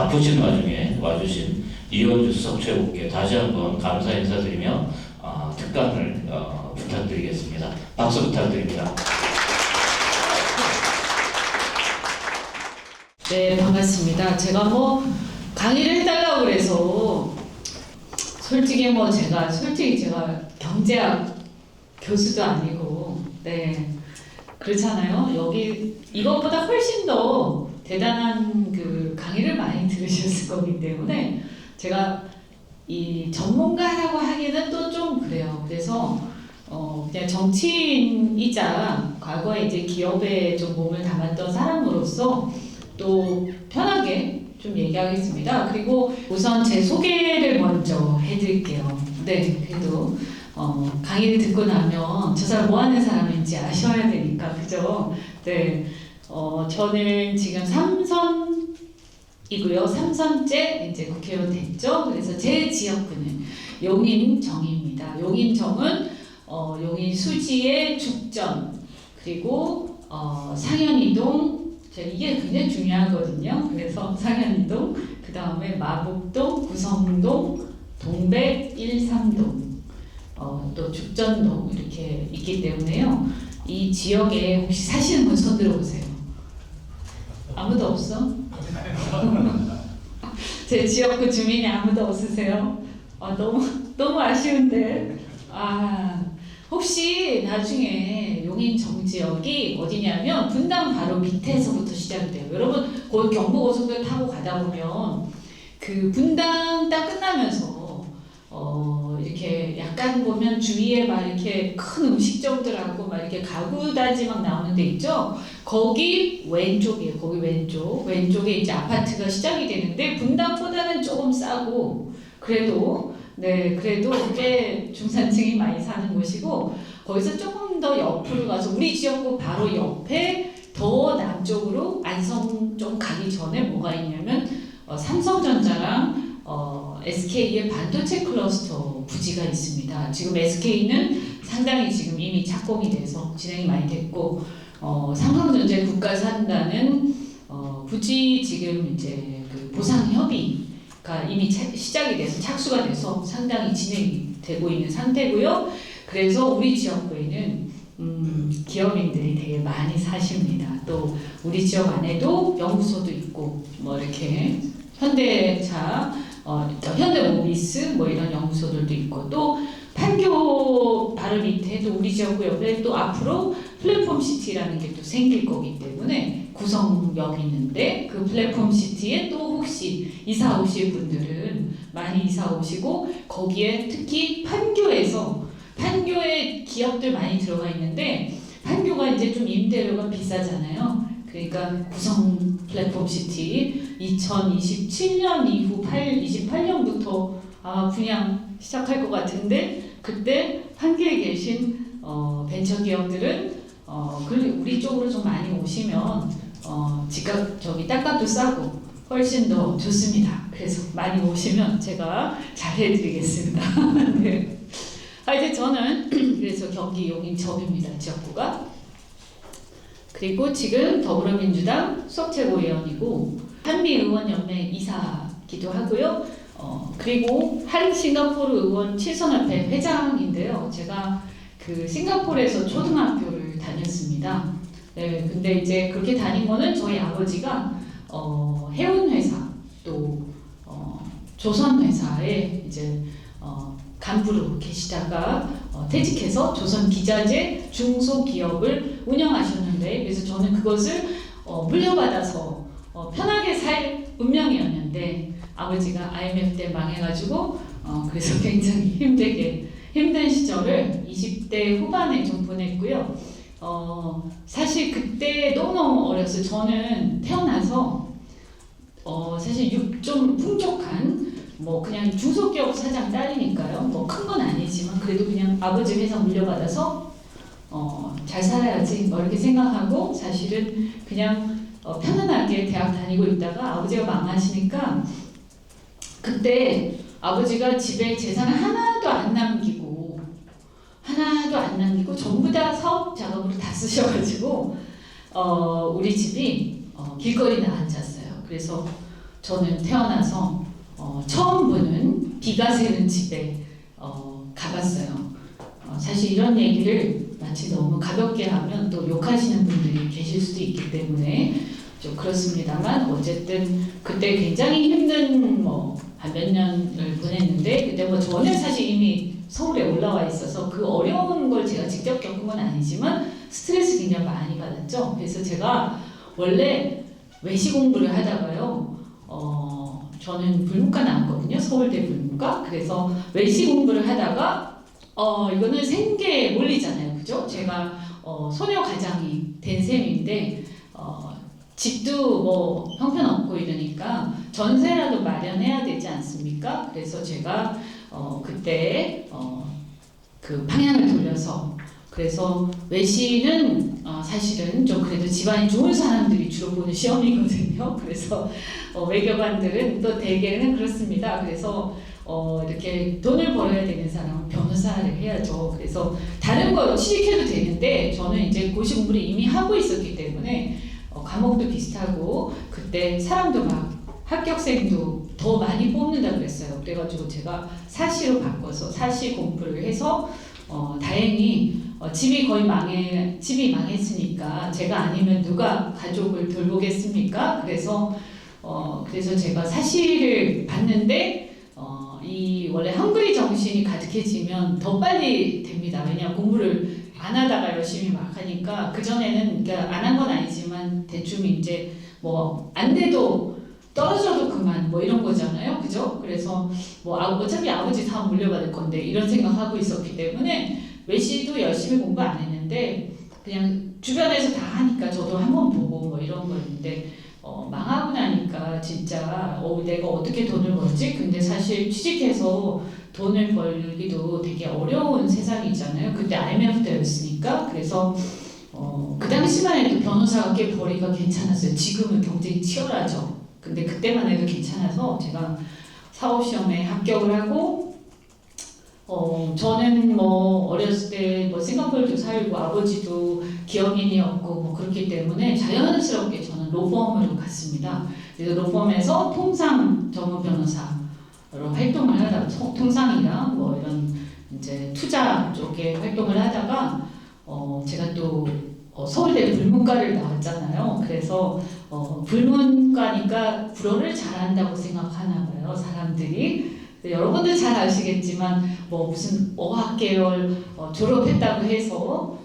바쁘신 와중에 와주신 이원주 수석최고께 다시 한번 감사 인사드리며 특강을 부탁드리겠습니다. 박수 부탁드립니다. 네, 반갑습니다. 제가 뭐 강의를 해달라고 그래서 솔직히 제가 경제학 교수도 아니고, 네, 그렇잖아요. 여기 이것보다 훨씬 더 대단한 그 강의를 많이 들으셨을 거기 때문에 제가 이 전문가라고 하기는 또 좀 그래요. 그래서 그냥 정치인이자 과거에 이제 기업에 좀 몸을 담았던 사람으로서 또 편하게 좀 얘기하겠습니다. 그리고 우선 제 소개를 먼저 해드릴게요. 네, 그래도 강의를 듣고 나면 저 사람 뭐 하는 사람인지 아셔야 되니까, 그죠? 네, 저는 지금 3선이고요. 3선째 이제 국회의원 됐죠. 그래서 제 지역구는 용인정입니다. 용인정은 용인 수지의 죽전, 그리고 상현이동, 이게 굉장히 중요하거든요. 그래서 상현이동, 그 다음에 마북동, 구성동, 동백 1, 3동, 또 죽전동 이렇게 있기 때문에요. 이 지역에 혹시 사시는 분 손 들어보세요. 아무도 없어? 제 지역구 주민이 아무도 없으세요? 너무 아쉬운데. 혹시 나중에 용인 정지역이 어디냐면 분당 바로 밑에서부터 시작이 돼요. 여러분 거기 경부고속도로 타고 가다 보면 그 분당 딱 끝나면서 이렇게 약간 보면 주위에 막 이렇게 큰 음식점들하고 막 이렇게 가구 단지 막 나오는 데 있죠. 거기 왼쪽이에요. 거기 왼쪽에 이제 아파트가 시작이 되는데 분당보다는 조금 싸고 그래도 꽤 중산층이 많이 사는 곳이고, 거기서 조금 더 옆으로 가서 우리 지역구 바로 옆에 더 남쪽으로 안성 좀 가기 전에 뭐가 있냐면 삼성전자랑 SK의 반도체 클러스터 부지가 있습니다. 지금 SK는 상당히 지금 이미 착공이 돼서 진행이 많이 됐고, 삼성전자 국가산단은 부지 지금 이제 그 보상 협의가 이미 시작이 돼서 착수가 돼서 상당히 진행이 되고 있는 상태고요. 그래서 우리 지역구에는 기업인들이 되게 많이 사십니다. 또 우리 지역 안에도 연구소도 있고 뭐 이렇게 현대차, 현대모비스 뭐 이런 연구소들도 있고, 또 판교 바로 밑에 또 우리 지역구 옆에 또 앞으로 플랫폼 시티라는 게 또 생길 거기 때문에 구성역이 있는데 그 플랫폼 시티에 또 혹시 이사 오실 분들은 많이 이사 오시고, 거기에 특히 판교에 기업들 많이 들어가 있는데 판교가 이제 좀 임대료가 비싸잖아요. 그러니까 구성 플랫폼 시티 2027년 이후 28년부터 분양 시작할 것 같은데, 그때 판교에 계신 벤처 기업들은 우리 쪽으로 좀 많이 오시면 집값 땅값도 싸고 훨씬 더 좋습니다. 그래서 많이 오시면 제가 잘 해드리겠습니다. 네. 이제 저는 그래서 경기 용인정입니다. 지역구가. 그리고 지금 더불어민주당 수석최고위원이고 한미의원연맹 이사기도 하고요. 그리고 한 싱가포르 의원 칠선협회 회장인데요. 제가 그 싱가포르에서 초등학교를 다녔습니다. 네, 근데 이제 그렇게 다닌 거는 저희 아버지가 해운회사 또 조선회사에 이제 간부로 계시다가 퇴직해서 조선기자재 중소기업을 운영하셨는데, 그래서 저는 그것을 물려받아서 편하게 살 운명이었는데 아버지가 IMF 때 망해가지고 그래서 굉장히 힘든 시절을 20대 후반에 좀 보냈고요. 사실 그때 너무너무 어렸어요. 저는 태어나서 사실 좀 풍족한 뭐 그냥 중소기업 사장 딸이니까요. 뭐 큰 건 아니지만 그래도 그냥 아버지 회사 물려받아서 잘 살아야지 뭐 이렇게 생각하고 사실은 그냥 편안하게 대학 다니고 있다가 아버지가 망하시니까 그때 아버지가 집에 재산을 하나도 안 남기고 전부 다 사업 작업으로 다 쓰셔가지고 우리 집이 길거리에 앉았어요. 그래서 저는 태어나서 처음 보는 비가 새는 집에 가봤어요. 사실 이런 얘기를 마치 너무 가볍게 하면 또 욕하시는 분들이 계실 수도 있기 때문에 좀 그렇습니다만 어쨌든 그때 굉장히 힘든 한 몇 년을 보냈는데 그때 저는 사실 이미 서울에 올라와 있어서 그 어려운 걸 제가 직접 겪은 건 아니지만 스트레스 굉장히 많이 받았죠. 그래서 제가 원래 외시 공부를 하다가요. 저는 불문과 나왔거든요. 서울대 불문과. 그래서 외시 공부를 하다가 이거는 생계 논리잖아요. 그죠? 제가 소녀 가장이 된 셈인데 집도 형편없고 이러니까 전세라도 마련해야 되지 않습니까? 그래서 제가 그때 그 방향을 돌려서 그래서 외시는 사실은 좀 그래도 집안이 좋은 사람들이 주로 보는 시험이거든요. 그래서 외교관들은 또 대개는 그렇습니다. 그래서 이렇게 돈을 벌어야 되는 사람은 변호사를 해야죠. 그래서 다른 거 취직해도 되는데 저는 이제 고시 공부를 이미 하고 있었기 때문에 과목도 비슷하고 그때 사람도 막 합격생도 더 많이 뽑는다 그랬어요. 그래가지고 제가 사시로 바꿔서 사시 공부를 해서 다행히 집이 망했으니까 제가 아니면 누가 가족을 돌보겠습니까? 그래서 제가 사시를 봤는데 이 원래 헝그리 정신이 가득해지면 더 빨리 됩니다. 왜냐하면 공부를 안 하다가 열심히 막 하니까 그전에는 그러니까 안 한 건 아니지만 대충 이제 안 돼도 떨어져도 그만 이런 거잖아요. 그죠? 그래서 어차피 아버지 사업 물려받을 건데 이런 생각하고 있었기 때문에 외시도 열심히 공부 안 했는데 그냥 주변에서 다 하니까 저도 한번 보고 이런 거였는데 망하고 나니까 진짜 내가 어떻게 돈을 벌지? 근데 사실 취직해서 돈을 벌기도 되게 어려운 세상이잖아요. 그때 IMF 때였으니까. 그래서 그 당시만 해도 변호사가 꽤 벌이가 괜찮았어요. 지금은 경쟁이 치열하죠. 근데 그때만 해도 괜찮아서 제가 사법시험에 합격을 하고 저는 어렸을 때 싱가포르도 살고 아버지도 기업인이었고 그렇기 때문에 자연스럽게 저는 로펌으로 갔습니다. 그래서 로펌에서 통상 전문 변호사로 활동을 하다가 통상이랑 이런 이제 투자 쪽에 활동을 하다가 제가 또 서울대 불문과를 나왔잖아요. 그래서 불문과니까 불어를 잘한다고 생각하나 봐요, 사람들이. 여러분들 잘 아시겠지만 무슨 어학계열 졸업했다고 해서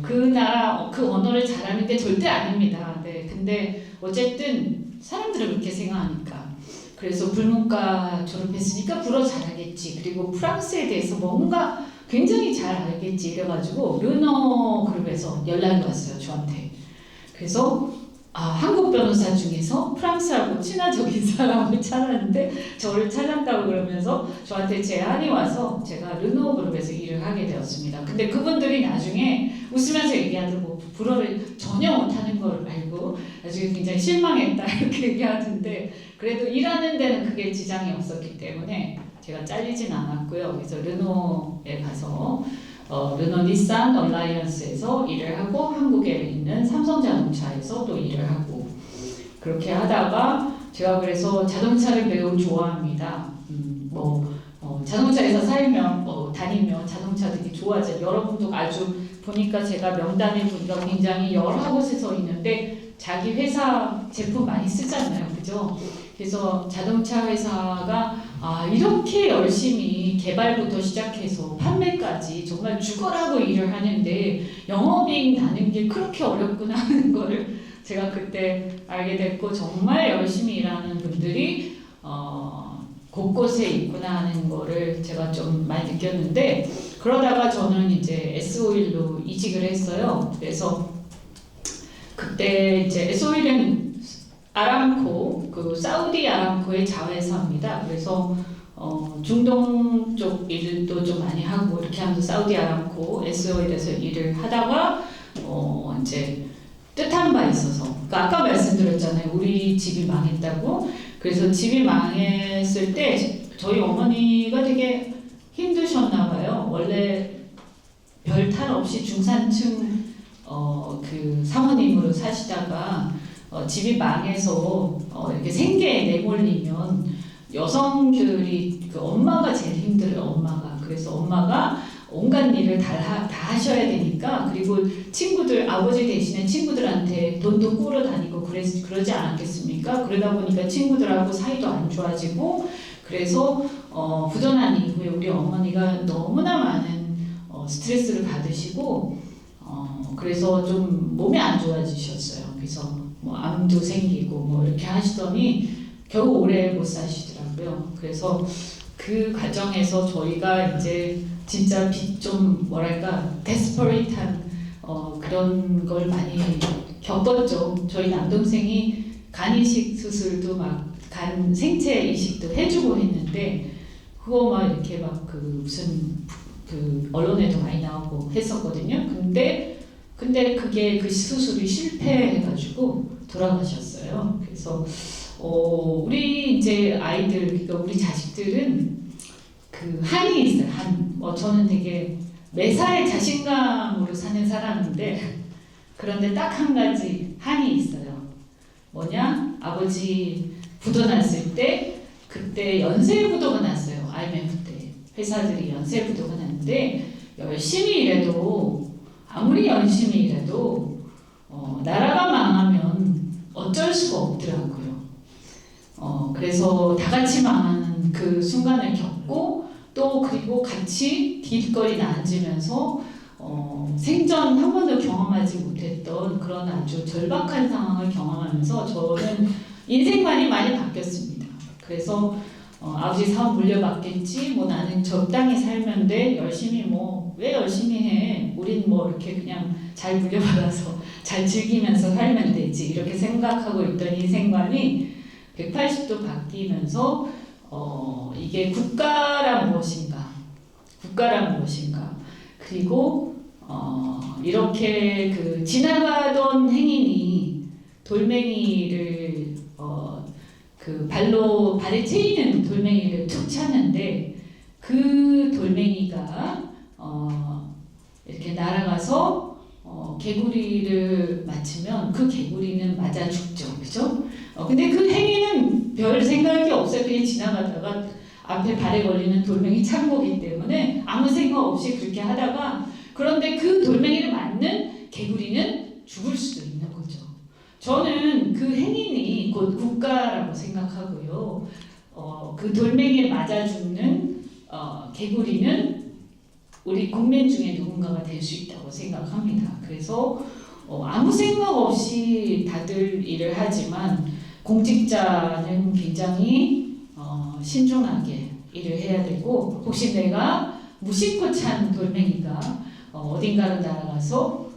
그 나라 그 언어를 잘하는 게 절대 아닙니다. 네, 근데 어쨌든 사람들은 그렇게 생각하니까 그래서 불문과 졸업했으니까 불어 잘하겠지. 그리고 프랑스에 대해서 뭔가 굉장히 잘 알겠지 이래가지고 르너 그룹에서 연락이 왔어요, 저한테. 그래서 한국 변호사 중에서 프랑스하고 친화적인 사람을 찾았는데 저를 찾았다고 그러면서 저한테 제안이 와서 제가 르노 그룹에서 일을 하게 되었습니다. 근데 그분들이 나중에 웃으면서 얘기하더라고. 불어를 전혀 못하는 걸 알고 나중에 굉장히 실망했다 이렇게 얘기하던데 그래도 일하는 데는 크게 지장이 없었기 때문에 제가 잘리진 않았고요. 그래서 르노에 가서 르노 닛산 얼라이언스에서 일을 하고 한국에 있는 삼성자동차에서 또 일을 하고 그렇게 하다가 제가 그래서 자동차를 매우 좋아합니다. 자동차에서 다니면 자동차 되게 좋아하죠. 여러분도 아주 보니까 제가 명단에 보니까 굉장히 여러 곳에서 있는데 자기 회사 제품 많이 쓰잖아요. 그죠? 그래서 자동차 회사가 이렇게 열심히 개발부터 시작해서 판매까지 정말 죽어라고 일을 하는데 영업이익 나는 게 그렇게 어렵구나 하는 거를 제가 그때 알게 됐고 정말 열심히 일하는 분들이 곳곳에 있구나 하는 거를 제가 좀 많이 느꼈는데 그러다가 저는 이제 S-오일로 이직을 했어요. 그래서 그때 이제 S-오일은 아람코, 그 사우디 아람코의 자회사입니다. 그래서 중동 쪽 일도 좀 많이 하고 이렇게 하면서 사우디 아람코, S-오일에서 일을 하다가 이제 뜻한 바 있어서 그러니까 아까 말씀드렸잖아요. 우리 집이 망했다고. 그래서 집이 망했을 때 저희 어머니가 되게 힘드셨나 봐요. 원래 별 탈 없이 중산층 그 사모님으로 사시다가 집이 망해서 이렇게 생계에 내몰리면 여성들이 그 엄마가 제일 힘들어요. 엄마가. 그래서 엄마가 온갖 일을 다 하셔야 되니까, 그리고 친구들, 아버지 대신에 친구들한테 돈도 꾸러 다니고 그러지 않았겠습니까? 그러다 보니까 친구들하고 사이도 안 좋아지고, 그래서 부도난 이후에 우리 어머니가 너무나 많은 스트레스를 받으시고, 그래서 좀 몸이 안 좋아지셨어요. 그래서 뭐 암도 생기고 뭐 이렇게 하시더니 겨우 오래 못 사시더라고요. 그래서 그 과정에서 저희가 이제 진짜 좀 뭐랄까 데스퍼레이트한 그런 걸 많이 겪었죠. 저희 남동생이 간 이식 수술도 막 간 생체 이식도 해주고 했는데, 그거 막 이렇게 막 그 무슨 그 언론에도 많이 나오고 했었거든요. 근데 그게 그 수술이 실패해가지고 돌아가셨어요. 그래서 우리 이제 아이들, 그러니까 우리 자식들은 그 한이 있어요. 저는 되게 매사에 자신감으로 사는 사람인데, 그런데 딱 한 가지 한이 있어요. 뭐냐? 아버지 부도 났을 때, 그때 연쇄부도가 났어요. IMF 때 회사들이 연쇄부도가 났는데, 열심히 일해도, 아무리 열심히 일해도 나라가 망하면 어쩔 수가 없더라고요. 그래서 다 같이 망하는 그 순간을 겪고, 또 그리고 같이 길거리에 앉으면서 생전 한 번도 경험하지 못했던 그런 아주 절박한 상황을 경험하면서 저는 인생관이 많이 바뀌었습니다. 그래서 아버지 사업 물려받겠지, 뭐 나는 적당히 살면 돼, 열심히 뭐 왜 열심히 해, 우린 뭐 이렇게 그냥 잘 물려받아서 잘 즐기면서 살면 되지, 이렇게 생각하고 있던 인생관이 180도 바뀌면서 이게 국가란 무엇인가, 그리고 이렇게 그 지나가던 행인이 돌멩이를 그 발에 채이는 돌멩이를 툭 찼는데, 그 돌멩이가 이렇게 날아가서 개구리를 맞추면 그 개구리는 맞아 죽죠, 그죠? 근데 그 행위는 별 생각이 없어요. 그냥 지나가다가 앞에 발에 걸리는 돌멩이 찬 거기 때문에 아무 생각 없이 그렇게 하다가, 그런데 그 돌멩이를 맞는 개구리는 죽을 수도 있는 거죠. 저는 그 행인이 곧 국가라고 생각하고요. 그 돌멩이에 맞아 죽는 개구리는 우리 국민 중에 누군가가 될 수 있다고 생각합니다. 그래서 아무 생각 없이 다들 일을 하지만, 공직자는 굉장히 신중하게 일을 해야 되고, 혹시 내가 무심코 찬 돌멩이가 어딘가로 날아가서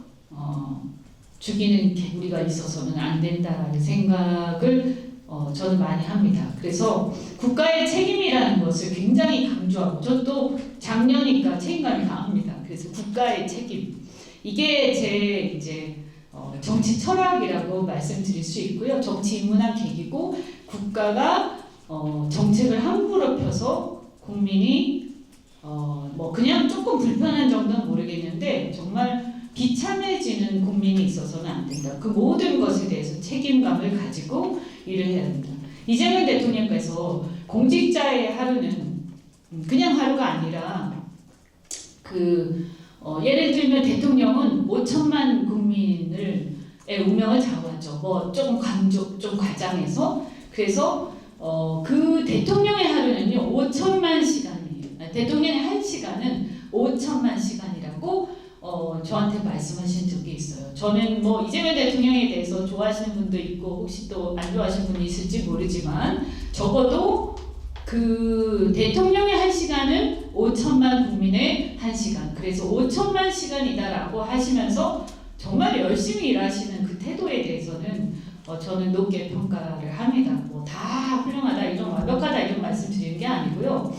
죽이는 개구리가 있어서는 안 된다라는 생각을 저는 많이 합니다. 그래서 국가의 책임이라는 것을 굉장히 강조하고, 저도 작년이니까 책임감이 강합니다. 그래서 국가의 책임, 이게 제 이제 정치 철학이라고 말씀드릴 수 있고요. 정치 인문학 계기고, 국가가 정책을 함부로 펴서 국민이 뭐 그냥 조금 불편한 정도는 모르겠는데 정말 비참해지는 국민이 있어서는 안 된다. 그 모든 것에 대해서 책임감을 가지고 일을 해야 된다. 이재명 대통령께서 공직자의 하루는 그냥 하루가 아니라 예를 들면 대통령은 5천만 국민의 운명을 좌우하죠. 뭐 조금 좀 과장해서. 그래서 그 대통령의 하루는요 5천만 시간이에요. 대통령의 한 시간은 5천만 시간이라고 저한테 말씀하신 적이 있어요. 저는 뭐 이재명 대통령에 대해서 좋아하시는 분도 있고 혹시 또 안 좋아하시는 분이 있을지 모르지만, 적어도 그 대통령의 한 시간은 5천만 국민의 한 시간, 그래서 5천만 시간이다라고 하시면서 정말 열심히 일하시는 그 태도에 대해서는 저는 높게 평가를 합니다. 뭐 다 훌륭하다, 이런 완벽하다 이런 말씀 드리는 게 아니고요.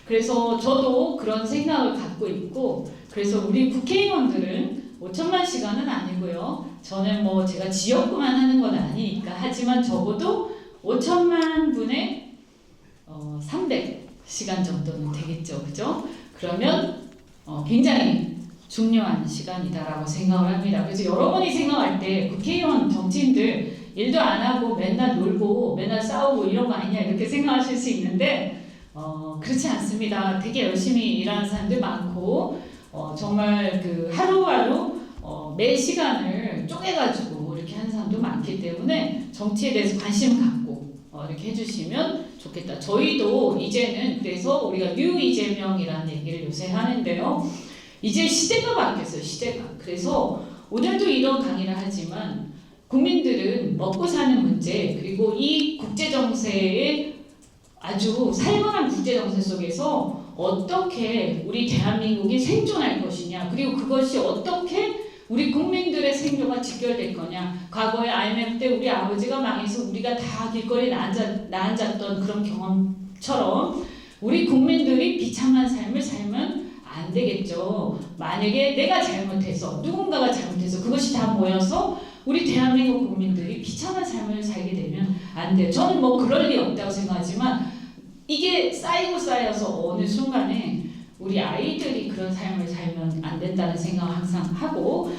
그래서 저도 그런 생각을 갖고 있고, 그래서 우리 국회의원들은 5천만 시간은 아니고요. 저는 뭐 제가 지역구만 하는 건 아니니까, 하지만 적어도 5천만 분의 300시간 정도는 되겠죠, 그죠? 그러면 굉장히 중요한 시간이다라고 생각을 합니다. 그래서 여러분이 생각할 때 국회의원 정치인들 일도 안 하고 맨날 놀고 맨날 싸우고 이런 거 아니냐 이렇게 생각하실 수 있는데 그렇지 않습니다. 되게 열심히 일하는 사람들 많고 정말 그 하루하루 매 시간을 쪼개가지고 이렇게 하는 사람도 많기 때문에 정치에 대해서 관심 갖고 이렇게 해주시면 좋겠다. 저희도 이제는 그래서 우리가 뉴 이재명이라는 얘기를 요새 하는데요. 이제 시대가 바뀌었어요. 시대가. 그래서 오늘도 이런 강의를 하지만 국민들은 먹고 사는 문제 그리고 이 국제정세의 아주 살벌한 국제정세 속에서 어떻게 우리 대한민국이 생존할 것이냐 그리고 그것이 어떻게 우리 국민들의 생존과 직결될 거냐. 과거에 IMF 때 우리 아버지가 망해서 우리가 다 길거리에 나앉았던 그런 경험처럼 우리 국민들이 비참한 삶을 살면 안 되겠죠. 만약에 내가 잘못해서 누군가가 잘못해서 그것이 다 모여서 우리 대한민국 국민들이 비참한 삶을 살게 되면 안 돼요. 저는 뭐 그럴 리 없다고 생각하지만 이게 쌓이고 쌓여서 어느 순간에 우리 아이들이 그런 삶을 살면 안 된다는 생각을 항상 하고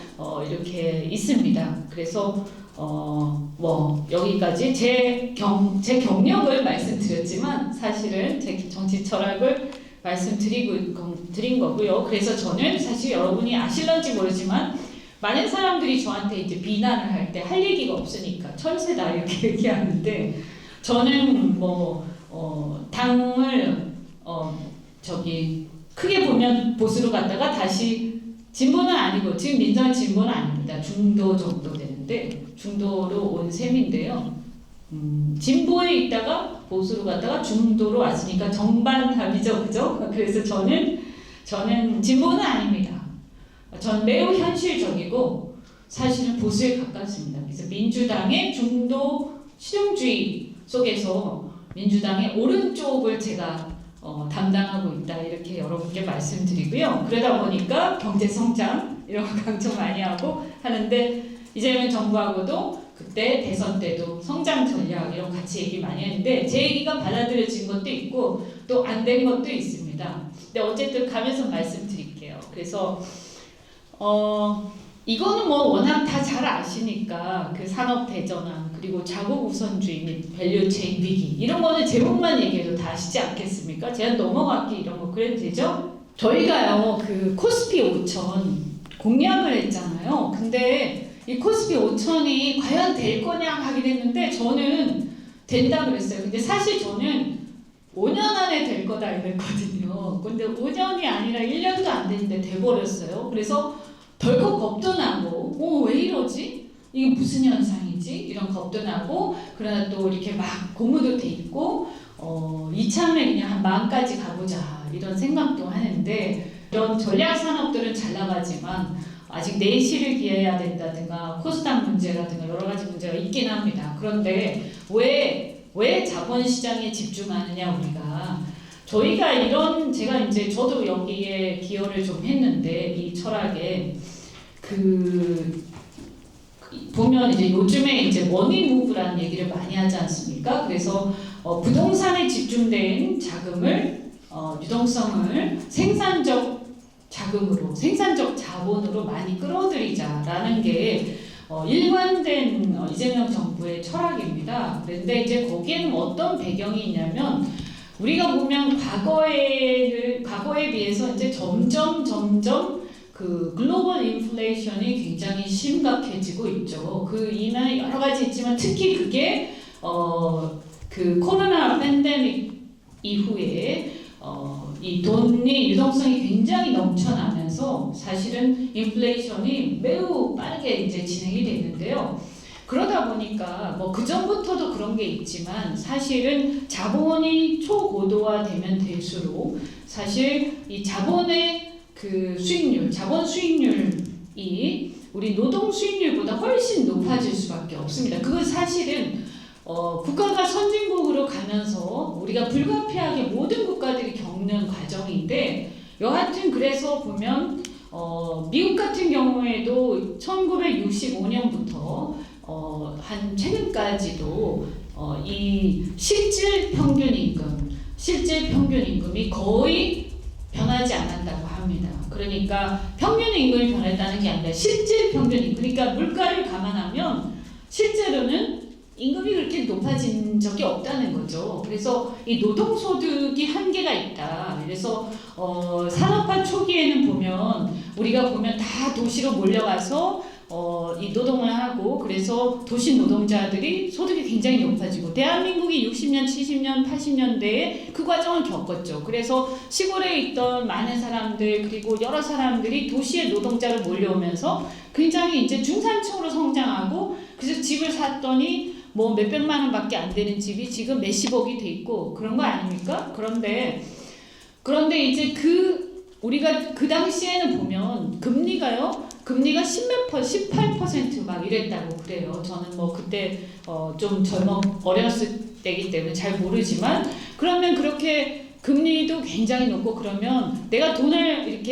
이렇게 있습니다. 그래서 뭐 여기까지 제 경력을 말씀드렸지만 사실은 제 정치 철학을 말씀드린 거고요. 그래서 저는 사실 여러분이 아실런지 모르지만 많은 사람들이 저한테 이제 비난을 할 때 할 얘기가 없으니까 철새다 이렇게 얘기하는데 저는 당을 크게 보면 보수로 갔다가 다시 진보는 아니고 지금 민주당 진보는 아닙니다. 중도 정도 되는데 중도로 온 셈인데요. 진보에 있다가 보수로 갔다가 중도로 왔으니까 정반합이죠, 그죠? 그래서 저는 진보는 아닙니다. 전 매우 현실적이고 사실은 보수에 가깝습니다. 그래서 민주당의 중도 실용주의 속에서 민주당의 오른쪽을 제가 담당하고 있다 이렇게 여러분께 말씀드리고요. 그러다 보니까 경제 성장 이런 거 강조 많이 하고 하는데 이재명 정부하고도 그때 대선 때도 성장 전략 이런 같이 얘기 많이 했는데 제 얘기가 받아들여진 것도 있고 또 안 된 것도 있습니다. 근데 어쨌든 가면서 말씀드릴게요. 그래서 이거는 뭐 워낙 다 잘 아시니까 그 산업 대전환 그리고 자국 우선주의 및 밸류체인 위기 이런 거는 제목만 얘기해도 다 아시지 않겠습니까? 제가 넘어가기 이런 거 그래도 되죠? 저희가요 그 코스피 5천 공약을 했잖아요. 근데 이 코스피 5천이 과연 될 거냐 하긴 했는데 저는 된다 그랬어요. 근데 사실 저는 5년 안에 될 거다 이랬거든요. 근데 5년이 아니라 1년도 안 됐는데 돼버렸어요. 그래서 덜컥 겁도 나고 왜 이러지? 이게 무슨 현상이지? 이런 겁도 나고 그러나 또 이렇게 막 고무도 돼 있고 이참에 그냥 한 마음까지 가보자 이런 생각도 하는데 이런 전략 산업들은 잘 나가지만 아직 내실을 기해야 된다든가 코스닥 문제라든가 여러 가지 문제가 있긴 합니다. 그런데 왜 자본시장에 집중하느냐 우리가 저희가 이런 제가 이제 저도 여기에 기여를 좀 했는데 이 철학에 보면 이제 요즘에 이제 머니 무브라는 얘기를 많이 하지 않습니까? 그래서 부동산에 집중된 자금을 유동성을 생산적 자금으로 생산적 자본으로 많이 끌어들이자라는 게 일관된 이재명 정부의 철학입니다. 그런데 이제 거기에는 어떤 배경이 있냐면 우리가 보면 과거에 비해서 이제 점점 그 글로벌 인플레이션이 굉장히 심각해지고 있죠. 그 이유는 여러 가지 있지만 특히 그게 그 코로나 팬데믹 이후에 이 돈이 유동성이 굉장히 넘쳐나면서 사실은 인플레이션이 매우 빠르게 이제 진행이 됐는데요. 그러다 보니까 뭐 그 전부터도 그런 게 있지만 사실은 자본이 초고도화되면 될수록 사실 이 자본의 그 수익률, 자본 수익률이 우리 노동 수익률보다 훨씬 높아질 수밖에 없습니다. 그건 사실은 국가가 선진국으로 가면서 우리가 불가피하게 모든 국가들이 겪는 과정인데 여하튼 그래서 보면 미국 같은 경우에도 1965년부터 한 최근까지도 이 실질 평균 임금이 거의 변하지 않았다고 합니다. 그러니까 평균 임금이 변했다는 게 아니라 실질 평균 임금, 그러니까 물가를 감안하면 실제로는 임금이 그렇게 높아진 적이 없다는 거죠. 그래서 이 노동소득이 한계가 있다. 그래서 산업화 초기에는 보면 우리가 보면 다 도시로 몰려가서 이 노동을 하고 그래서 도시 노동자들이 소득이 굉장히 높아지고 대한민국이 60년, 70년, 80년대에 그 과정을 겪었죠. 그래서 시골에 있던 많은 사람들 그리고 여러 사람들이 도시의 노동자로 몰려오면서 굉장히 이제 중산층으로 성장하고 그래서 집을 샀더니 뭐 몇백만 원밖에 안 되는 집이 지금 몇십억이 돼 있고 그런 거 아닙니까? 그런데 이제 우리가 그 당시에는 보면 금리가 10몇 %, 18% 막 이랬다고 그래요. 저는 뭐 그때 좀 어렸을 때이기 때문에 잘 모르지만 그러면 그렇게 금리도 굉장히 높고 그러면 내가 돈을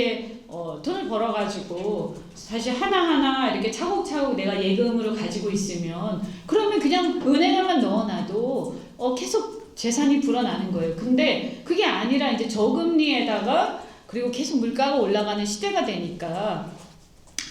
벌어가지고 사실 하나하나 이렇게 차곡차곡 내가 예금으로 가지고 있으면 그러면 그냥 은행에만 넣어놔도 계속 재산이 불어나는 거예요. 근데 그게 아니라 이제 저금리에다가 그리고 계속 물가가 올라가는 시대가 되니까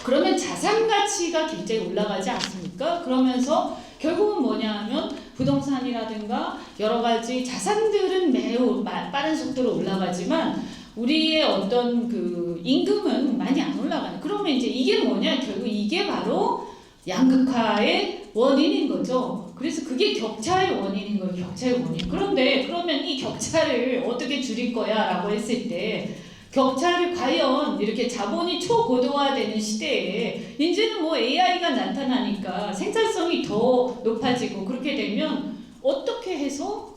그러면 자산 가치가 굉장히 올라가지 않습니까? 그러면서 결국은 뭐냐 하면 부동산이라든가 여러 가지 자산들은 매우 빠른 속도로 올라가지만 우리의 어떤 그 임금은 많이 안 올라가는. 그러면 이제 이게 뭐냐? 결국 이게 바로 양극화의 원인인 거죠. 그래서 그게 격차의 원인인 거예요. 격차의 원인. 그런데 그러면 이 격차를 어떻게 줄일 거야라고 했을 때 격차를 과연 이렇게 자본이 초고도화되는 시대에 이제는 뭐 AI가 나타나니까 생산성이 더 높아지고 그렇게 되면 어떻게 해서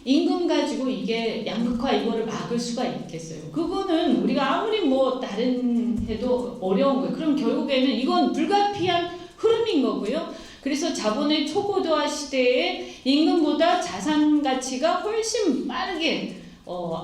임금 가지고 이게 양극화 이거를 막을 수가 있겠어요. 그거는 우리가 아무리 뭐 다른 해도 어려운 거예요. 그럼 결국에는 이건 불가피한 흐름인 거고요. 그래서 자본의 초고도화 시대에 임금보다 자산 가치가 훨씬 빠르게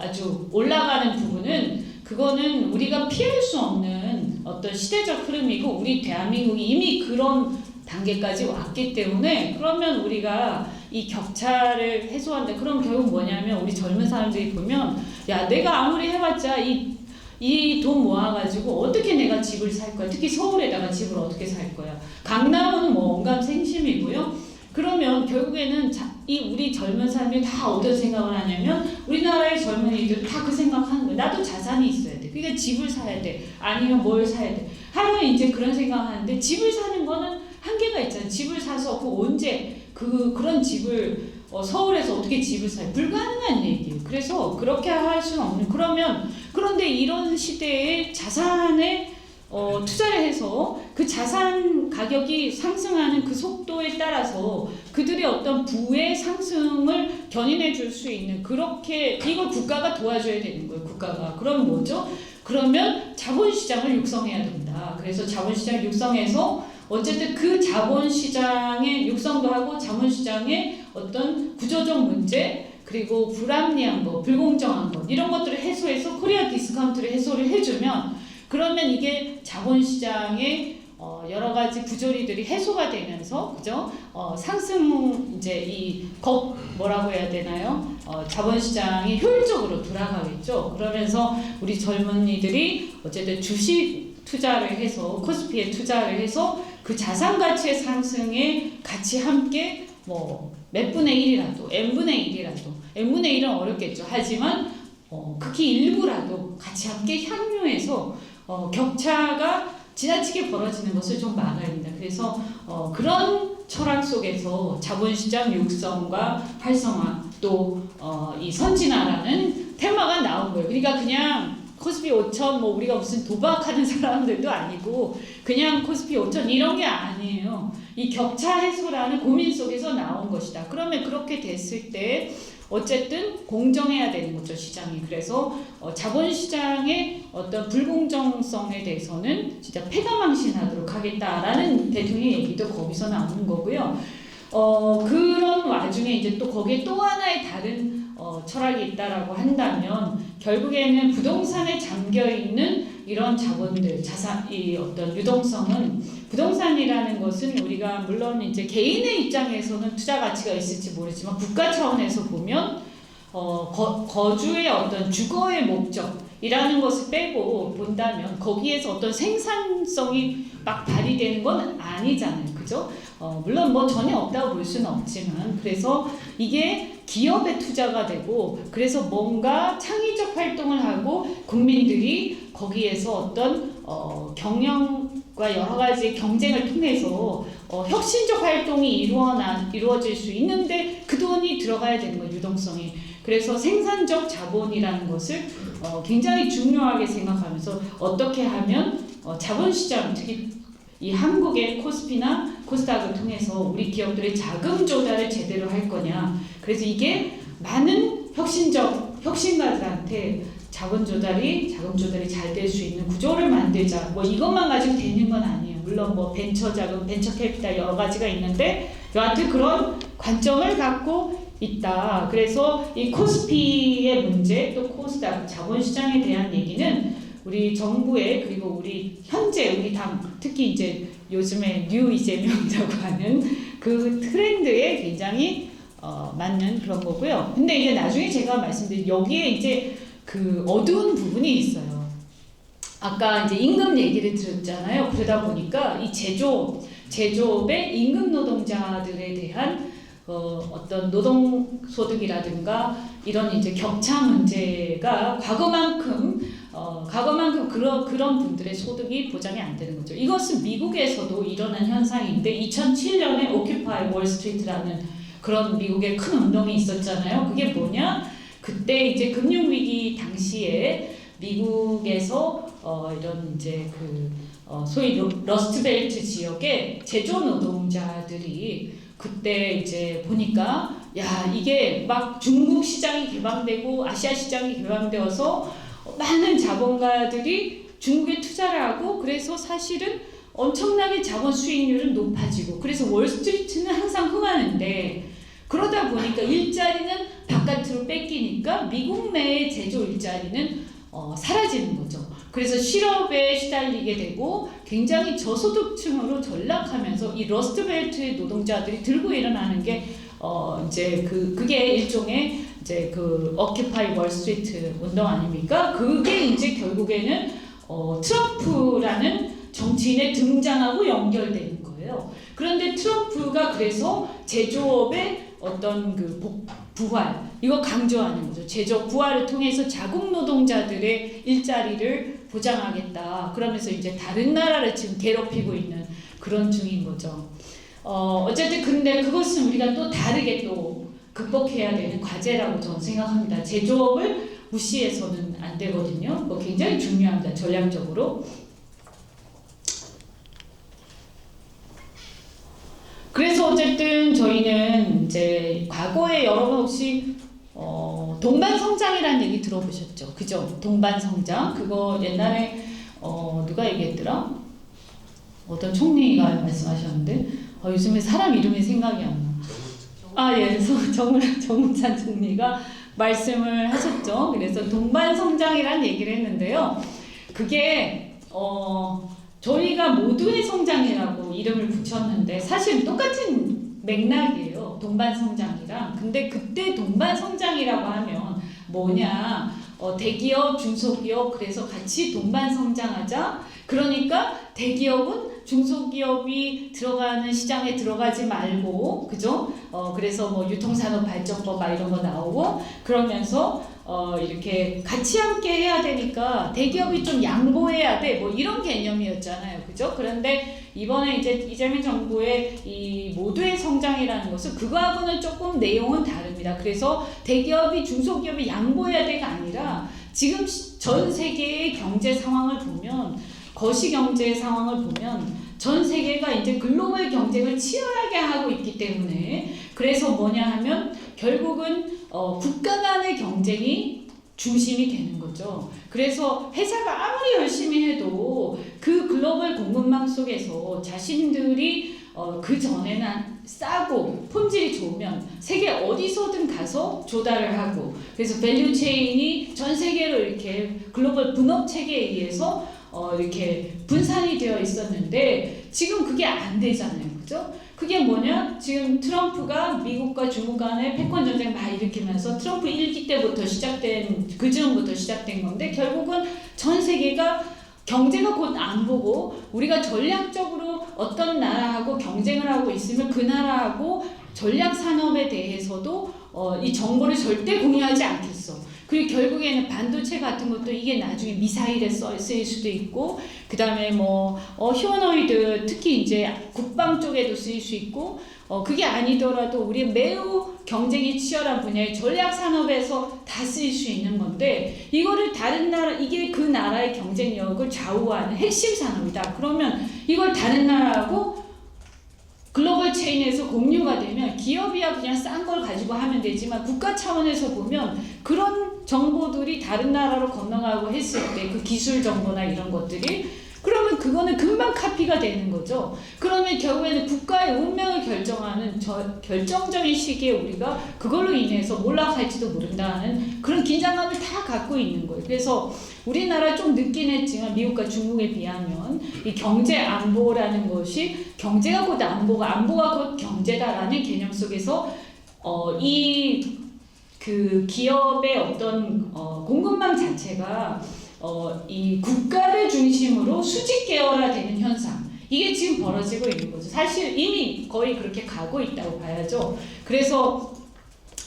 아주 올라가는 부분은 그거는 우리가 피할 수 없는 어떤 시대적 흐름이고 우리 대한민국이 이미 그런 단계까지 왔기 때문에 그러면 우리가 이 격차를 해소한다. 그럼 결국 뭐냐면 우리 젊은 사람들이 보면 야 내가 아무리 해봤자 이 돈 모아가지고 어떻게 내가 집을 살 거야. 특히 서울에다가 집을 어떻게 살 거야. 강남은 뭐 온감생심이고요. 그러면 결국에는 우리 젊은 사람들이 다 어떤 생각을 하냐면 우리나라의 젊은이들 다 그 생각하는 거예요. 나도 자산이 있어야 돼. 그러니까 집을 사야 돼. 아니면 뭘 사야 돼. 하루에 이제 그런 생각하는데 집을 사는 거는 한계가 있잖아요. 집을 사서 언제 그런 집을 서울에서 어떻게 집을 사요? 불가능한 얘기예요. 그래서 그렇게 할 수는 없는. 그런데 이런 시대에 자산에 투자를 해서 그 자산 가격이 상승하는 그 속도에 따라서 그들의 어떤 부의 상승을 견인해 줄 수 있는 그렇게 이걸 국가가 도와줘야 되는 거예요. 국가가. 그럼 뭐죠? 그러면 자본시장을 육성해야 된다. 그래서 자본시장을 육성해서 어쨌든 그 자본시장의 육성도 하고 자본시장의 어떤 구조적 문제 그리고 불합리한 것, 불공정한 것 이런 것들을 해소해서 코리아 디스카운트를 해소를 해주면 그러면 이게 자본시장의 여러 가지 부조리들이 해소가 되면서 그죠? 상승 이제 뭐라고 해야 되나요? 자본시장이 효율적으로 돌아가겠죠. 그러면서 우리 젊은이들이 어쨌든 주식 투자를 해서 코스피에 투자를 해서 그 자산 가치의 상승에 같이 함께 뭐 몇 분의 1이라도 n분의 1이라도 n분의 1은 어렵겠죠. 하지만 극히 일부라도 같이 함께 향유해서 격차가 지나치게 벌어지는 것을 좀 막아야 된다. 그래서 그런 철학 속에서 자본시장 육성과 활성화 또 이 선진화라는 테마가 나온 거예요. 그러니까 그냥 코스피 5천 뭐 우리가 무슨 도박하는 사람들도 아니고 그냥 코스피 5천 이런 게 아니에요. 이 격차 해소라는 고민 속에서 나온 것이다. 그러면 그렇게 됐을 때 어쨌든 공정해야 되는 거죠, 시장이. 그래서 자본시장의 어떤 불공정성에 대해서는 진짜 패가망신하도록 하겠다라는 대통령의 얘기도 거기서 나오는 거고요. 그런 와중에 이제 또 거기에 또 하나의 다른 철학이 있다라고 한다면 결국에는 부동산에 잠겨 있는 이런 자본들, 이 어떤 유동성은 부동산이라는 것은 우리가 물론 이제 개인의 입장에서는 투자 가치가 있을지 모르지만 국가 차원에서 보면 거주의 어떤 주거의 목적이라는 것을 빼고 본다면 거기에서 어떤 생산성이 막 발휘되는 건 아니잖아요. 그죠? 물론 뭐 전혀 없다고 볼 수는 없지만 그래서 이게 기업에 투자가 되고 그래서 뭔가 창의적 활동을 하고 국민들이 거기에서 어떤 경영과 여러 가지 경쟁을 통해서 혁신적 활동이 이루어질 수 있는데 그 돈이 들어가야 되는 거예요. 유동성이. 그래서 생산적 자본이라는 것을 굉장히 중요하게 생각하면서 어떻게 하면 자본시장 특히 이 한국의 코스피나 코스닥을 통해서 우리 기업들의 자금 조달을 제대로 할 거냐. 그래서 이게 많은 혁신가들한테 자금 조달이 잘 될 수 있는 구조를 만들자. 뭐 이것만 가지고 되는 건 아니에요. 물론 뭐 벤처 자금, 벤처 캐피탈 여러 가지가 있는데 여하튼 그런 관점을 갖고 있다. 그래서 이 코스피의 문제 또 코스닥 자본시장에 대한 얘기는 우리 정부의 그리고 우리 현재 우리 당 특히 이제 요즘에 뉴 이재명이라고 하는 그 트렌드에 굉장히 맞는 그런 거고요. 근데 이제 나중에 제가 말씀드린 여기에 이제 그 어두운 부분이 있어요. 아까 이제 임금 얘기를 들었잖아요. 그러다 보니까 이 제조업의 임금 노동자들에 대한 어떤 노동소득이라든가 이런 이제 격차 문제가 과거만큼 그런 분들의 소득이 보장이 안 되는 거죠. 이것은 미국에서도 일어난 현상인데 2007년에 오큐파이 월스트리트라는 그런 미국의 큰 운동이 있었잖아요. 그게 뭐냐? 그때 이제 금융위기 당시에 미국에서 이런 이제 소위 러스트벨트 지역의 제조 노동자들이 그때 이제 보니까 야 이게 막 중국 시장이 개방되고 아시아 시장이 개방되어서 많은 자본가들이 중국에 투자를 하고 그래서 사실은 엄청나게 자본 수익률은 높아지고 그래서 월스트리트는 항상 흥하는데 그러다 보니까 일자리는 바깥으로 뺏기니까 미국 내의 제조 일자리는 사라지는 거죠. 그래서 실업에 시달리게 되고 굉장히 저소득층으로 전락하면서 이 러스트벨트의 노동자들이 들고 일어나는 게 이제 그게 일종의 이제 그 오큐파이 월스트리트 운동 아닙니까? 그게 이제 결국에는 트럼프라는 정치인의 등장하고 연결되는 거예요. 그런데 트럼프가 그래서 제조업의 어떤 부활 이거 강조하는 거죠. 제조업 부활을 통해서 자국 노동자들의 일자리를 보장하겠다. 그러면서 이제 다른 나라를 지금 괴롭히고 있는 그런 중인 거죠. 어쨌든 근데 그것은 우리가 또 다르게 또 극복해야 되는 과제라고 저는 생각합니다. 제조업을 무시해서는 안 되거든요. 뭐 굉장히 중요합니다. 전략적으로. 그래서 어쨌든 저희는 이제 과거에 여러분 혹시 동반성장이라는 얘기 들어보셨죠? 그죠? 동반성장 그거 옛날에 누가 얘기했더라? 어떤 총리가 말씀하셨는데 요즘에 사람 이름이 생각이 안 나. 예, 정운찬 총리가 말씀을 하셨죠. 그래서 동반성장이라는 얘기를 했는데요. 그게 저희가 모두의 성장이라고 이름을 붙였는데 사실 똑같은 맥락이에요. 동반성장이랑. 근데 그때 동반성장이라고 하면 뭐냐? 대기업, 중소기업 그래서 같이 동반성장하자. 그러니까 대기업은 중소기업이 들어가는 시장에 들어가지 말고, 그죠? 그래서 뭐 유통산업발전법 이런 거 나오고 그러면서 이렇게 같이 함께 해야 되니까 대기업이 좀 양보해야 돼. 뭐 이런 개념이었잖아요. 그죠? 그런데 이번에 이제 이재명 정부의 이 모두의 성장이라는 것은 그거하고는 조금 내용은 다릅니다. 그래서 대기업이 중소기업이 양보해야 돼가 아니라 지금 전 세계의 경제 상황을 보면 거시경제 상황을 보면 전 세계가 이제 글로벌 경쟁을 치열하게 하고 있기 때문에 그래서 뭐냐 하면 결국은 국가 간의 경쟁이 중심이 되는 거죠. 그래서 회사가 아무리 열심히 해도 그 글로벌 공급망 속에서 자신들이 그 전에는 싸고 품질이 좋으면 세계 어디서든 가서 조달을 하고 그래서 밸류 체인이 전 세계로 이렇게 글로벌 분업 체계에 의해서 이렇게 분산이 되어 있었는데 지금 그게 안 되잖아요. 그죠? 그게 뭐냐? 지금 트럼프가 미국과 중국 간의 패권 전쟁 막 일으키면서 트럼프 1기 때부터 시작된 그 즈음부터 시작된 건데 결국은 전 세계가 경제가 곧 안보고 우리가 전략적으로 어떤 나라하고 경쟁을 하고 있으면 그 나라하고 전략 산업에 대해서도 이 정보를 절대 공유하지 않겠어. 그리고 결국에는 반도체 같은 것도 이게 나중에 미사일에 쓰일 수도 있고, 그 다음에 뭐 휴머노이드 특히 이제 국방 쪽에도 쓰일 수 있고, 그게 아니더라도 우리 매우 경쟁이 치열한 분야의 전략 산업에서 다 쓰일 수 있는 건데, 이거를 다른 나라, 이게 그 나라의 경쟁력을 좌우하는 핵심 산업이다. 그러면 이걸 다른 나라하고 글로벌 체인에서 공유가 되면 기업이야 그냥 싼 걸 가지고 하면 되지만, 국가 차원에서 보면 그런 정보들이 다른 나라로 건너가고 했을 때 그 기술 정보나 이런 것들이, 그러면 그거는 금방 카피가 되는 거죠. 그러면 결국에는 국가의 운명을 결정하는 결정적인 시기에 우리가 그걸로 인해서 몰락할지도 모른다는 그런 긴장감을 다 갖고 있는 거예요. 그래서 우리나라 좀 늦긴 했지만 미국과 중국에 비하면 이 경제 안보라는 것이, 경제가 곧 안보가 곧 경제다라는 개념 속에서 그 기업의 어떤 공급망 자체가 이 국가를 중심으로 수직 계열화되는 현상, 이게 지금 벌어지고 있는 거죠. 사실 이미 거의 그렇게 가고 있다고 봐야죠. 그래서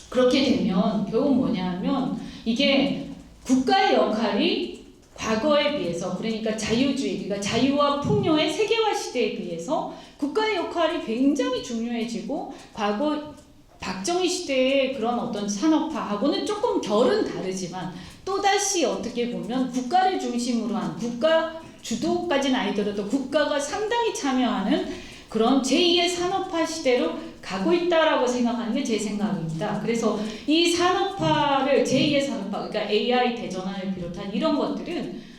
그렇게 되면 결국 뭐냐면, 이게 국가의 역할이 과거에 비해서, 그러니까 자유주의, 그러니까 자유와 풍요의 세계화 시대에 비해서 국가의 역할이 굉장히 중요해지고, 과거 박정희 시대의 그런 어떤 산업화하고는 조금 결은 다르지만 또다시 어떻게 보면 국가를 중심으로 한, 국가 주도까지는 아니더라도 국가가 상당히 참여하는 그런 제2의 산업화 시대로 가고 있다라고 생각하는 게 제 생각입니다. 그래서 이 산업화를, 제2의 산업화, 그러니까 AI 대전환을 비롯한 이런 것들은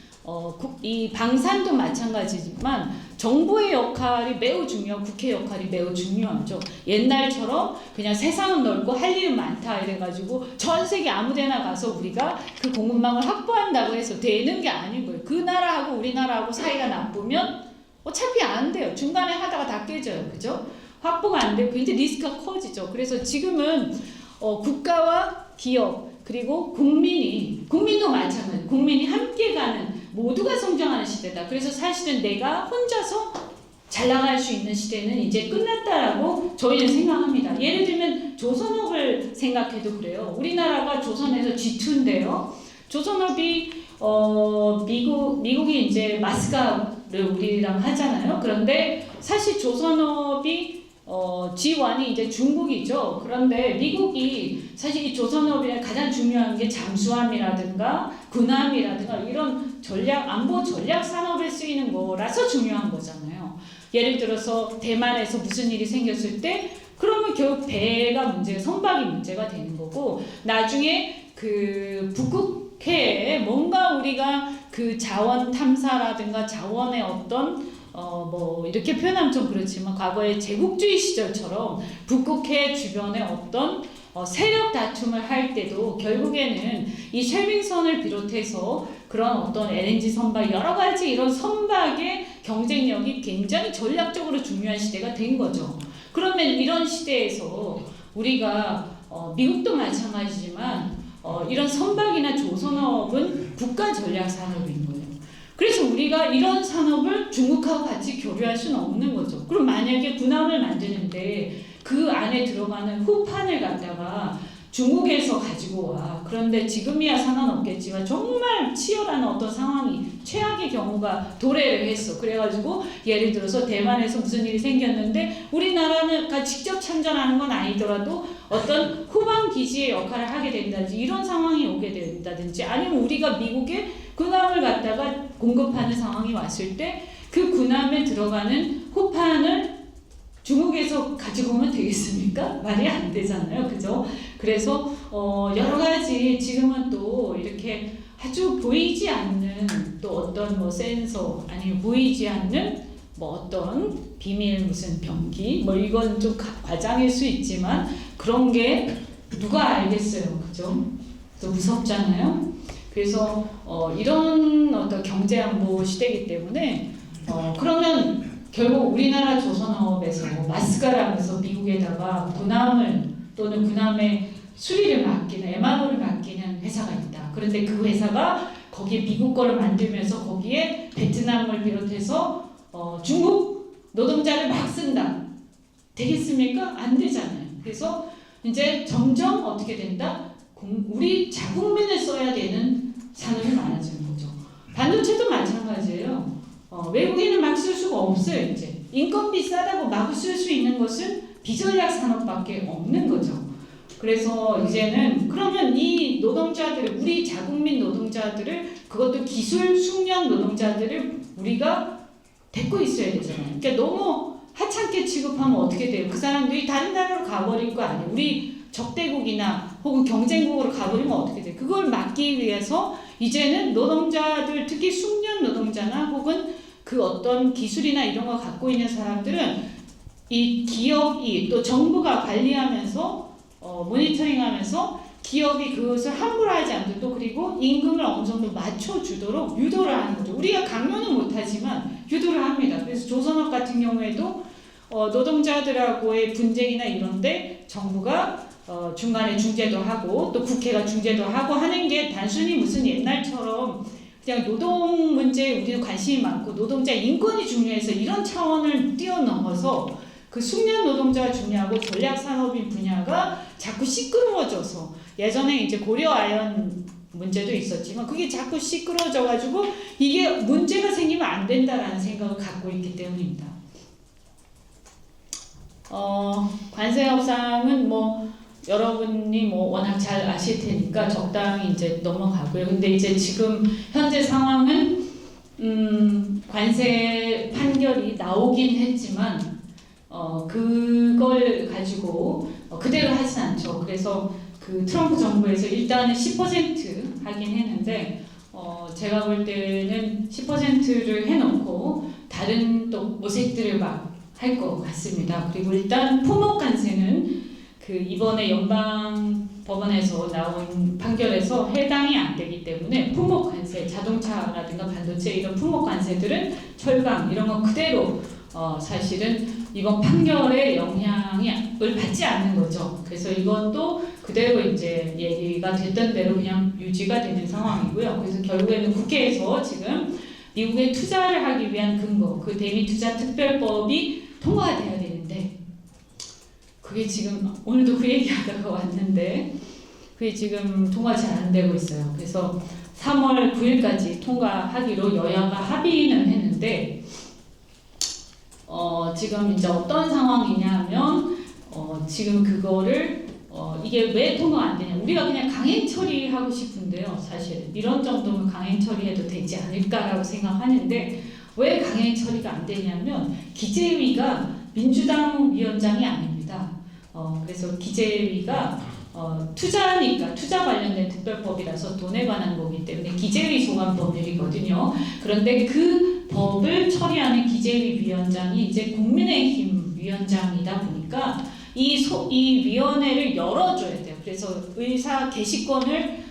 이 방산도 마찬가지지만 정부의 역할이 매우 중요하고 국회 역할이 매우 중요하죠. 옛날처럼 그냥 세상은 넓고 할 일은 많다 이래가지고 전 세계 아무데나 가서 우리가 그 공급망을 확보한다고 해서 되는 게 아닌 거예요. 그 나라하고 우리나라하고 사이가 나쁘면 어차피 안 돼요. 중간에 하다가 다 깨져요. 그죠? 확보가 안 되고 굉장히 리스크가 커지죠. 그래서 지금은 국가와 기업 그리고 국민도 마찬가지, 국민이 함께 가는, 모두가 성장하는 시대다. 그래서 사실은 내가 혼자서 잘 나갈 수 있는 시대는 이제 끝났다라고 저희는 생각합니다. 예를 들면 조선업을 생각해도 그래요. 우리나라가 조선에서 G2인데요. 조선업이 미국이 이제 마스카를 우리랑 하잖아요. 그런데 사실 조선업이 G1이 이제 중국이죠. 그런데 미국이 사실 이 조선업의 가장 중요한 게 잠수함이라든가 군함이라든가 이런 안보 전략 산업에 쓰이는 거라서 중요한 거잖아요. 예를 들어서 대만에서 무슨 일이 생겼을 때, 그러면 결국 배가 선박이 문제가 되는 거고, 나중에 그 북극해에 뭔가 우리가 그 자원 탐사라든가 자원의 어떤 뭐 이렇게 표현하면 좀 그렇지만, 과거의 제국주의 시절처럼 북극해 주변에 어떤 세력 다툼을 할 때도 결국에는 이 쉘빙선을 비롯해서 그런 어떤 LNG 선박, 여러 가지 이런 선박의 경쟁력이 굉장히 전략적으로 중요한 시대가 된 거죠. 그러면 이런 시대에서 우리가 미국도 마찬가지지만 이런 선박이나 조선업은 국가 전략 산업인 거예요. 그래서 우리가 이런 산업을 중국하고 같이 교류할 수는 없는 거죠. 그럼 만약에 군함을 만드는데 그 안에 들어가는 후판을 갖다가 중국에서 가지고 와. 그런데 지금이야 상관없겠지만 정말 치열한 어떤 상황이, 최악의 경우가 도래를 했어. 그래가지고 예를 들어서 대만에서 무슨 일이 생겼는데 우리나라가 직접 참전하는 건 아니더라도 어떤 후방 기지의 역할을 하게 된다든지 이런 상황이 오게 된다든지, 아니면 우리가 미국에 군함을 갖다가 공급하는 상황이 왔을 때 그 군함에 들어가는 후판을 중국에서 가지고 오면 되겠습니까? 말이 안 되잖아요. 그죠? 그래서 여러 가지 지금은 또 이렇게 아주 보이지 않는 또 어떤 뭐 센서, 아니면 보이지 않는 뭐 어떤 비밀 무슨 병기, 뭐 이건 좀 과장일 수 있지만 그런 게 누가 알겠어요. 그죠? 또 무섭잖아요. 그래서 이런 어떤 경제안보 시대이기 때문에 그러면 결국 우리나라 조선업에서 마스카라면서 미국에다가 군함을 또는 군함의 수리를 맡기는, M&O를 맡기는 회사가 있다. 그런데 그 회사가 거기에 미국 거를 만들면서 거기에 베트남을 비롯해서 중국 노동자를 막 쓴다. 되겠습니까? 안 되잖아요. 그래서 이제 점점 어떻게 된다? 우리 자국민을 써야 되는 산업이 많아지는 거죠. 반도체도 마찬가지예요. 외국인은 막 쓸 수가 없어요. 이제 인건비 싸다고 막 쓸 수 있는 것은 비전략 산업밖에 없는 거죠. 그래서 이제는 그러면 이 노동자들을, 우리 자국민 노동자들을, 그것도 기술 숙련 노동자들을 우리가 데리고 있어야 되잖아요. 그러니까 너무 하찮게 취급하면 어떻게 돼요? 그 사람들이 다른 나라로 가버릴 거 아니에요. 우리 적대국이나 혹은 경쟁국으로 가버리면 어떻게 돼요? 그걸 막기 위해서 이제는 노동자들, 특히 숙련 노동자나 혹은 그 어떤 기술이나 이런 거 갖고 있는 사람들은 이 기업이 또 정부가 관리하면서 모니터링하면서 기업이 그것을 함부로 하지 않도록, 또 그리고 임금을 어느 정도 맞춰주도록 유도를 하는 거죠. 우리가 강요는 못하지만 유도를 합니다. 그래서 조선업 같은 경우에도 노동자들하고의 분쟁이나 이런데 정부가 중간에 중재도 하고 또 국회가 중재도 하고 하는 게 단순히 무슨 옛날처럼 그냥 노동 문제에 우리도 관심이 많고 노동자 인권이 중요해서 이런 차원을 뛰어넘어서 그 숙련 노동자가 중요하고 전략 산업인 분야가 자꾸 시끄러워져서, 예전에 이제 고려 아연 문제도 있었지만 그게 자꾸 시끄러워져 가지고 이게 문제가 생기면 안 된다라는 생각을 갖고 있기 때문입니다. 관세 협상은 여러분이 워낙 잘 아실 테니까 적당히 이제 넘어가고요. 근데 이제 지금 현재 상황은 관세 판결이 나오긴 했지만 그걸 가지고 그대로 하진 않죠. 그래서 그 트럼프 정부에서 일단은 10% 하긴 했는데 제가 볼 때는 10%를 해놓고 다른 또 모색들을 막 할 것 같습니다. 그리고 일단 품목 관세는 그 이번에 연방 법원에서 나온 판결에서 해당이 안 되기 때문에 품목 관세, 자동차라든가 반도체 이런 품목 관세들은 철강 이런 거 그대로 사실은 이번 판결의 영향을 받지 않는 거죠. 그래서 이것도 그대로 이제 얘기가 됐던 대로 그냥 유지가 되는 상황이고요. 그래서 결국에는 국회에서 지금 미국에 투자를 하기 위한 근거, 그 대미 투자 특별법이 통과가 돼야 되는데 그게 지금 오늘도 그 얘기하다가 왔는데 그게 지금 통과 잘 안 되고 있어요. 그래서 3월 9일까지 통과하기로 여야가 합의는 했는데 지금 이제 어떤 상황이냐면 지금 그거를 이게 왜 통과 안 되냐, 우리가 그냥 강행 처리하고 싶은데요. 사실 이런 정도면 강행 처리해도 되지 않을까라고 생각하는데 왜 강행 처리가 안 되냐면 기재위가 민주당 위원장이 아닙니다. 그래서 기재위가 투자니까 투자 관련된 특별법이라서 돈에 관한 거기 때문에 기재위 소관 법률이거든요. 그런데 그 법을 처리하는 기재위 위원장이 이제 국민의힘 위원장이다 보니까 이 위원회를 열어줘야 돼요. 그래서 의사 개시권을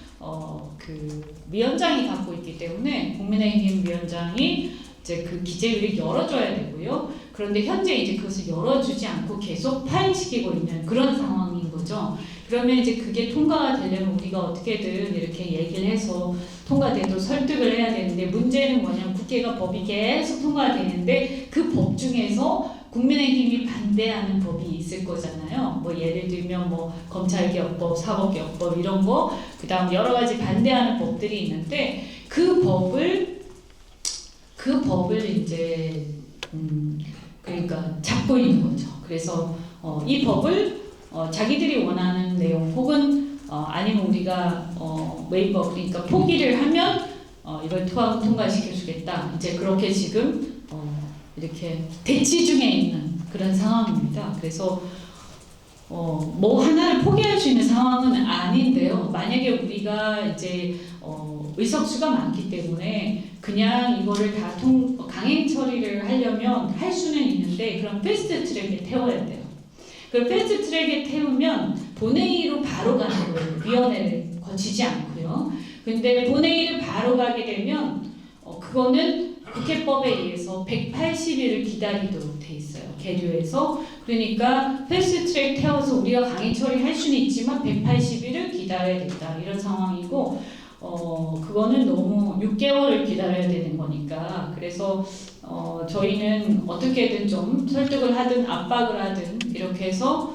그 위원장이 갖고 있기 때문에 국민의힘 위원장이 이제 그 기재위를 열어줘야 되고요. 그런데 현재 이제 그것을 열어주지 않고 계속 파행시키고 있는 그런 상황인 거죠. 그러면 이제 그게 통과가 되려면 우리가 어떻게든 이렇게 얘기를 해서 통과돼도 설득을 해야 되는데 문제는 뭐냐면 국회가 법이 계속 통과가 되는데 그 법 중에서 국민의힘이 반대하는 법이 있을 거잖아요. 예를 들면 검찰개혁법, 사법개혁법 이런 거, 그다음 여러 가지 반대하는 법들이 있는데 그 법을 이제 그러니까 잡고 있는 거죠. 그래서 이 법을 자기들이 원하는 내용 혹은 아니면 우리가 웨이버, 그러니까 포기를 하면 이걸 통과시켜주겠다. 이제 그렇게 지금 이렇게 대치 중에 있는 그런 상황입니다. 그래서 하나를 포기할 수 있는 상황은 아닌데요. 만약에 우리가 이제 의석수가 많기 때문에 그냥 이거를 다 강행 처리를 하려면 할 수는 있는데 그럼 패스트 트랙에 태워야 돼요. 그 패스트 트랙에 태우면 본회의로 바로 가는 거예요. 위원회를 거치지 않고요. 근데 본회의를 바로 가게 되면 그거는 국회법에 의해서 180일을 기다리도록 돼 있어요. 계류에서. 그러니까 패스트 트랙 태워서 우리가 강행 처리할 수는 있지만 180일을 기다려야 된다. 이런 상황이고 그거는 너무 6개월을 기다려야 되는 거니까. 그래서 저희는 어떻게든 좀 설득을 하든 압박을 하든 이렇게 해서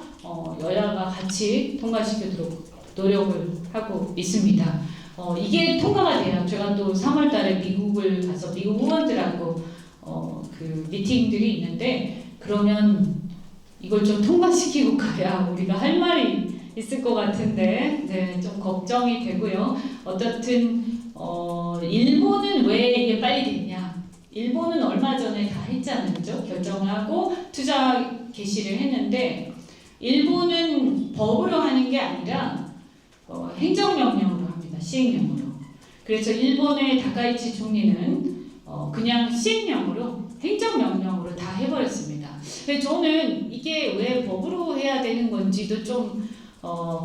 여야가 같이 통과시키도록 노력을 하고 있습니다. 이게 통과가 돼야 제가 또 3월 달에 미국을 가서 미국 의원들하고 그 미팅들이 있는데, 그러면 이걸 좀 통과시키고 가야 우리가 할 말이 있을 것 같은데, 네, 좀 걱정이 되고요. 어떻든 일본은 왜 이게 빨리 됐냐? 일본은 얼마 전에 다 했잖아요, 그죠? 결정을 하고 투자 개시를 했는데, 일본은 법으로 하는 게 아니라 행정명령으로 합니다. 시행령으로. 그래서 일본의 다카이치 총리는 그냥 시행령으로, 행정명령으로 다 해버렸습니다. 근데 저는 이게 왜 법으로 해야 되는 건지도 좀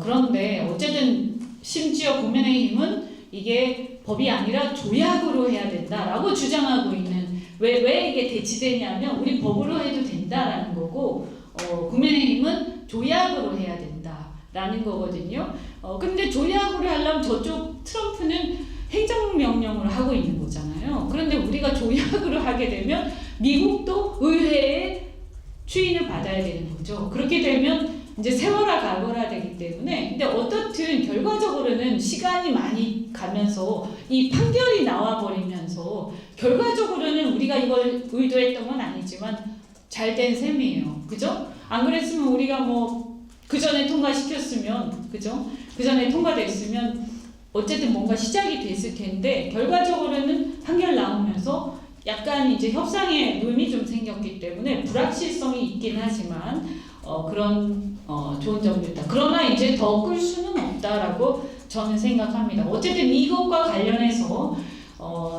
그런데, 어쨌든 심지어 국민의힘은 이게 법이 아니라 조약으로 해야 된다라고 주장하고 있는, 왜 이게 대치되냐면 우리 법으로 해도 된다라는 거고, 국민의힘은 조약으로 해야 된다라는 거거든요. 근데 조약으로 하려면 저쪽 트럼프는 행정명령으로 하고 있는 거잖아요. 그런데 우리가 조약으로 하게 되면 미국도 의회에 추인을 받아야 되는 거죠. 그렇게 되면 이제 세월아 가거라 되기 때문에, 근데 어떻든 결과적으로는 시간이 많이 가면서 이 판결이 나와버리면서 결과적으로는 우리가 이걸 의도했던 건 아니지만 잘 된 셈이에요. 그죠? 안 그랬으면 우리가 뭐 그 전에 통과시켰으면, 그죠? 그 전에 통과됐으면 어쨌든 뭔가 시작이 됐을 텐데, 결과적으로는 판결 나오면서 약간 이제 협상에 눈이 좀 생겼기 때문에 불확실성이 있긴 하지만 그런 좋은 점도 있다. 그러나 이제 더 끌 수는 없다라고 저는 생각합니다. 어쨌든 이것과 관련해서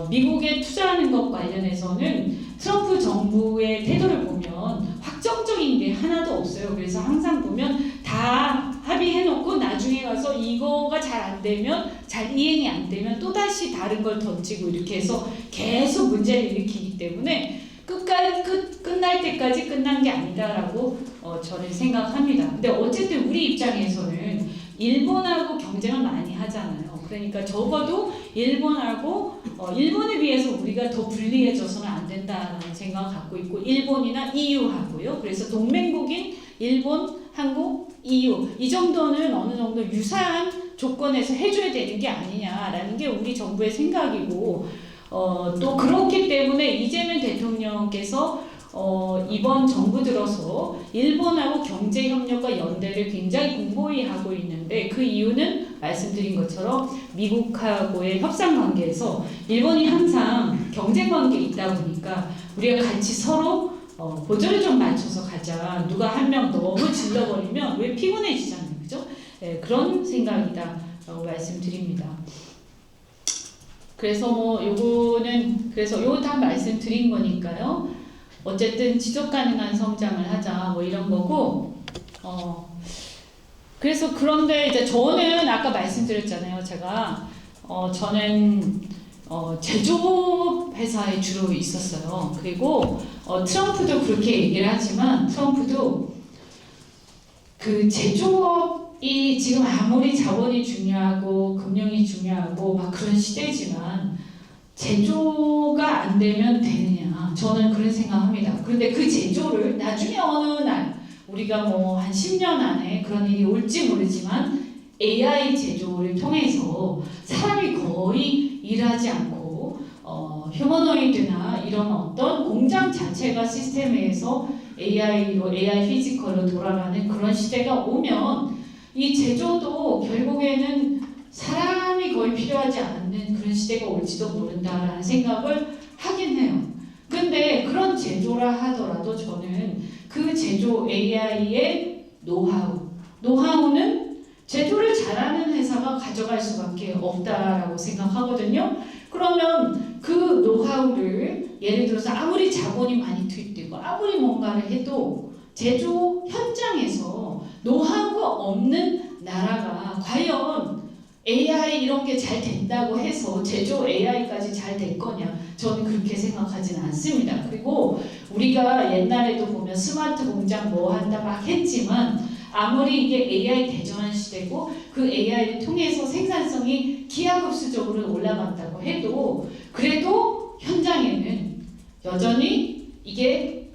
미국에 투자하는 것 관련해서는 트럼프 정부의 태도를 보면 확정적인 게 하나도 없어요. 그래서 항상 보면 다 합의해놓고 나중에 가서 이거가 잘 안 되면, 잘 이행이 안 되면 또다시 다른 걸 던지고 이렇게 해서 계속 문제를 일으키기 때문에 끝날 때까지 끝난 게 아니다라고 저는 생각합니다. 근데 어쨌든 우리 입장에서는 일본하고 경쟁을 많이 하잖아요. 그러니까 적어도 일본에 비해서 우리가 더 불리해져서는 안 된다는 생각을 갖고 있고, 일본이나 EU하고요. 그래서 동맹국인 일본, 한국, EU 이 정도는 어느 정도 유사한 조건에서 해줘야 되는 게 아니냐라는 게 우리 정부의 생각이고, 또 그렇기 때문에 이재명 대통령께서 이번 정부 들어서 일본하고 경제협력과 연대를 굉장히 공고히 하고 있는데, 그 이유는 말씀드린 것처럼 미국하고의 협상관계에서 일본이 항상 경쟁관계에 있다 보니까 우리가 같이 서로 보조를 좀 맞춰서 가자. 누가 한 명 너무 질러버리면 왜 피곤해지잖아요, 그죠? 네, 그런 생각이다라고 말씀드립니다. 그래서 뭐 요거는, 그래서 요 다 말씀드린 거니까요. 어쨌든 지속 가능한 성장을 하자 뭐 이런 거고, 그래서 그런데 이제 저는 아까 말씀드렸잖아요. 제가 저는 제조업 회사에 주로 있었어요. 그리고 트럼프도 그렇게 얘기를 하지만, 트럼프도 그 제조업이 지금 아무리 자본이 중요하고 금융이 중요하고 막 그런 시대지만 제조가 안 되면 되느냐, 저는 그런 생각합니다. 그런데 그 제조를 나중에 어느 날 우리가 뭐 한 10년 안에 그런 일이 올지 모르지만 AI 제조를 통해서 사람이 거의 일하지 않고 휴머노이드나 이런 어떤 공장 자체가 시스템에서 AI로, AI 피지컬로 돌아가는 그런 시대가 오면 이 제조도 결국에는 사람이 거의 필요하지 않는 그런 시대가 올지도 모른다라는 생각을 하긴 해요. 근데 그런 제조라 하더라도 저는 그 제조 AI의 노하우는 제조를 잘하는 회사가 가져갈 수밖에 없다라고 생각하거든요. 그러면 그 노하우를 예를 들어서 아무리 자본이 많이 투입되고 아무리 뭔가를 해도 제조 현장에서 노하우가 없는 나라가 과연 AI 이런 게 잘 된다고 해서 제조 AI까지 잘 될 거냐? 저는 그렇게 생각하지는 않습니다. 그리고 우리가 옛날에도 보면 스마트 공장 뭐 한다 막 했지만 아무리 이게 AI 대전환 시대고 그 AI를 통해서 생산성이 기하급수적으로 올라간다고 해도 그래도 현장에는 여전히 이게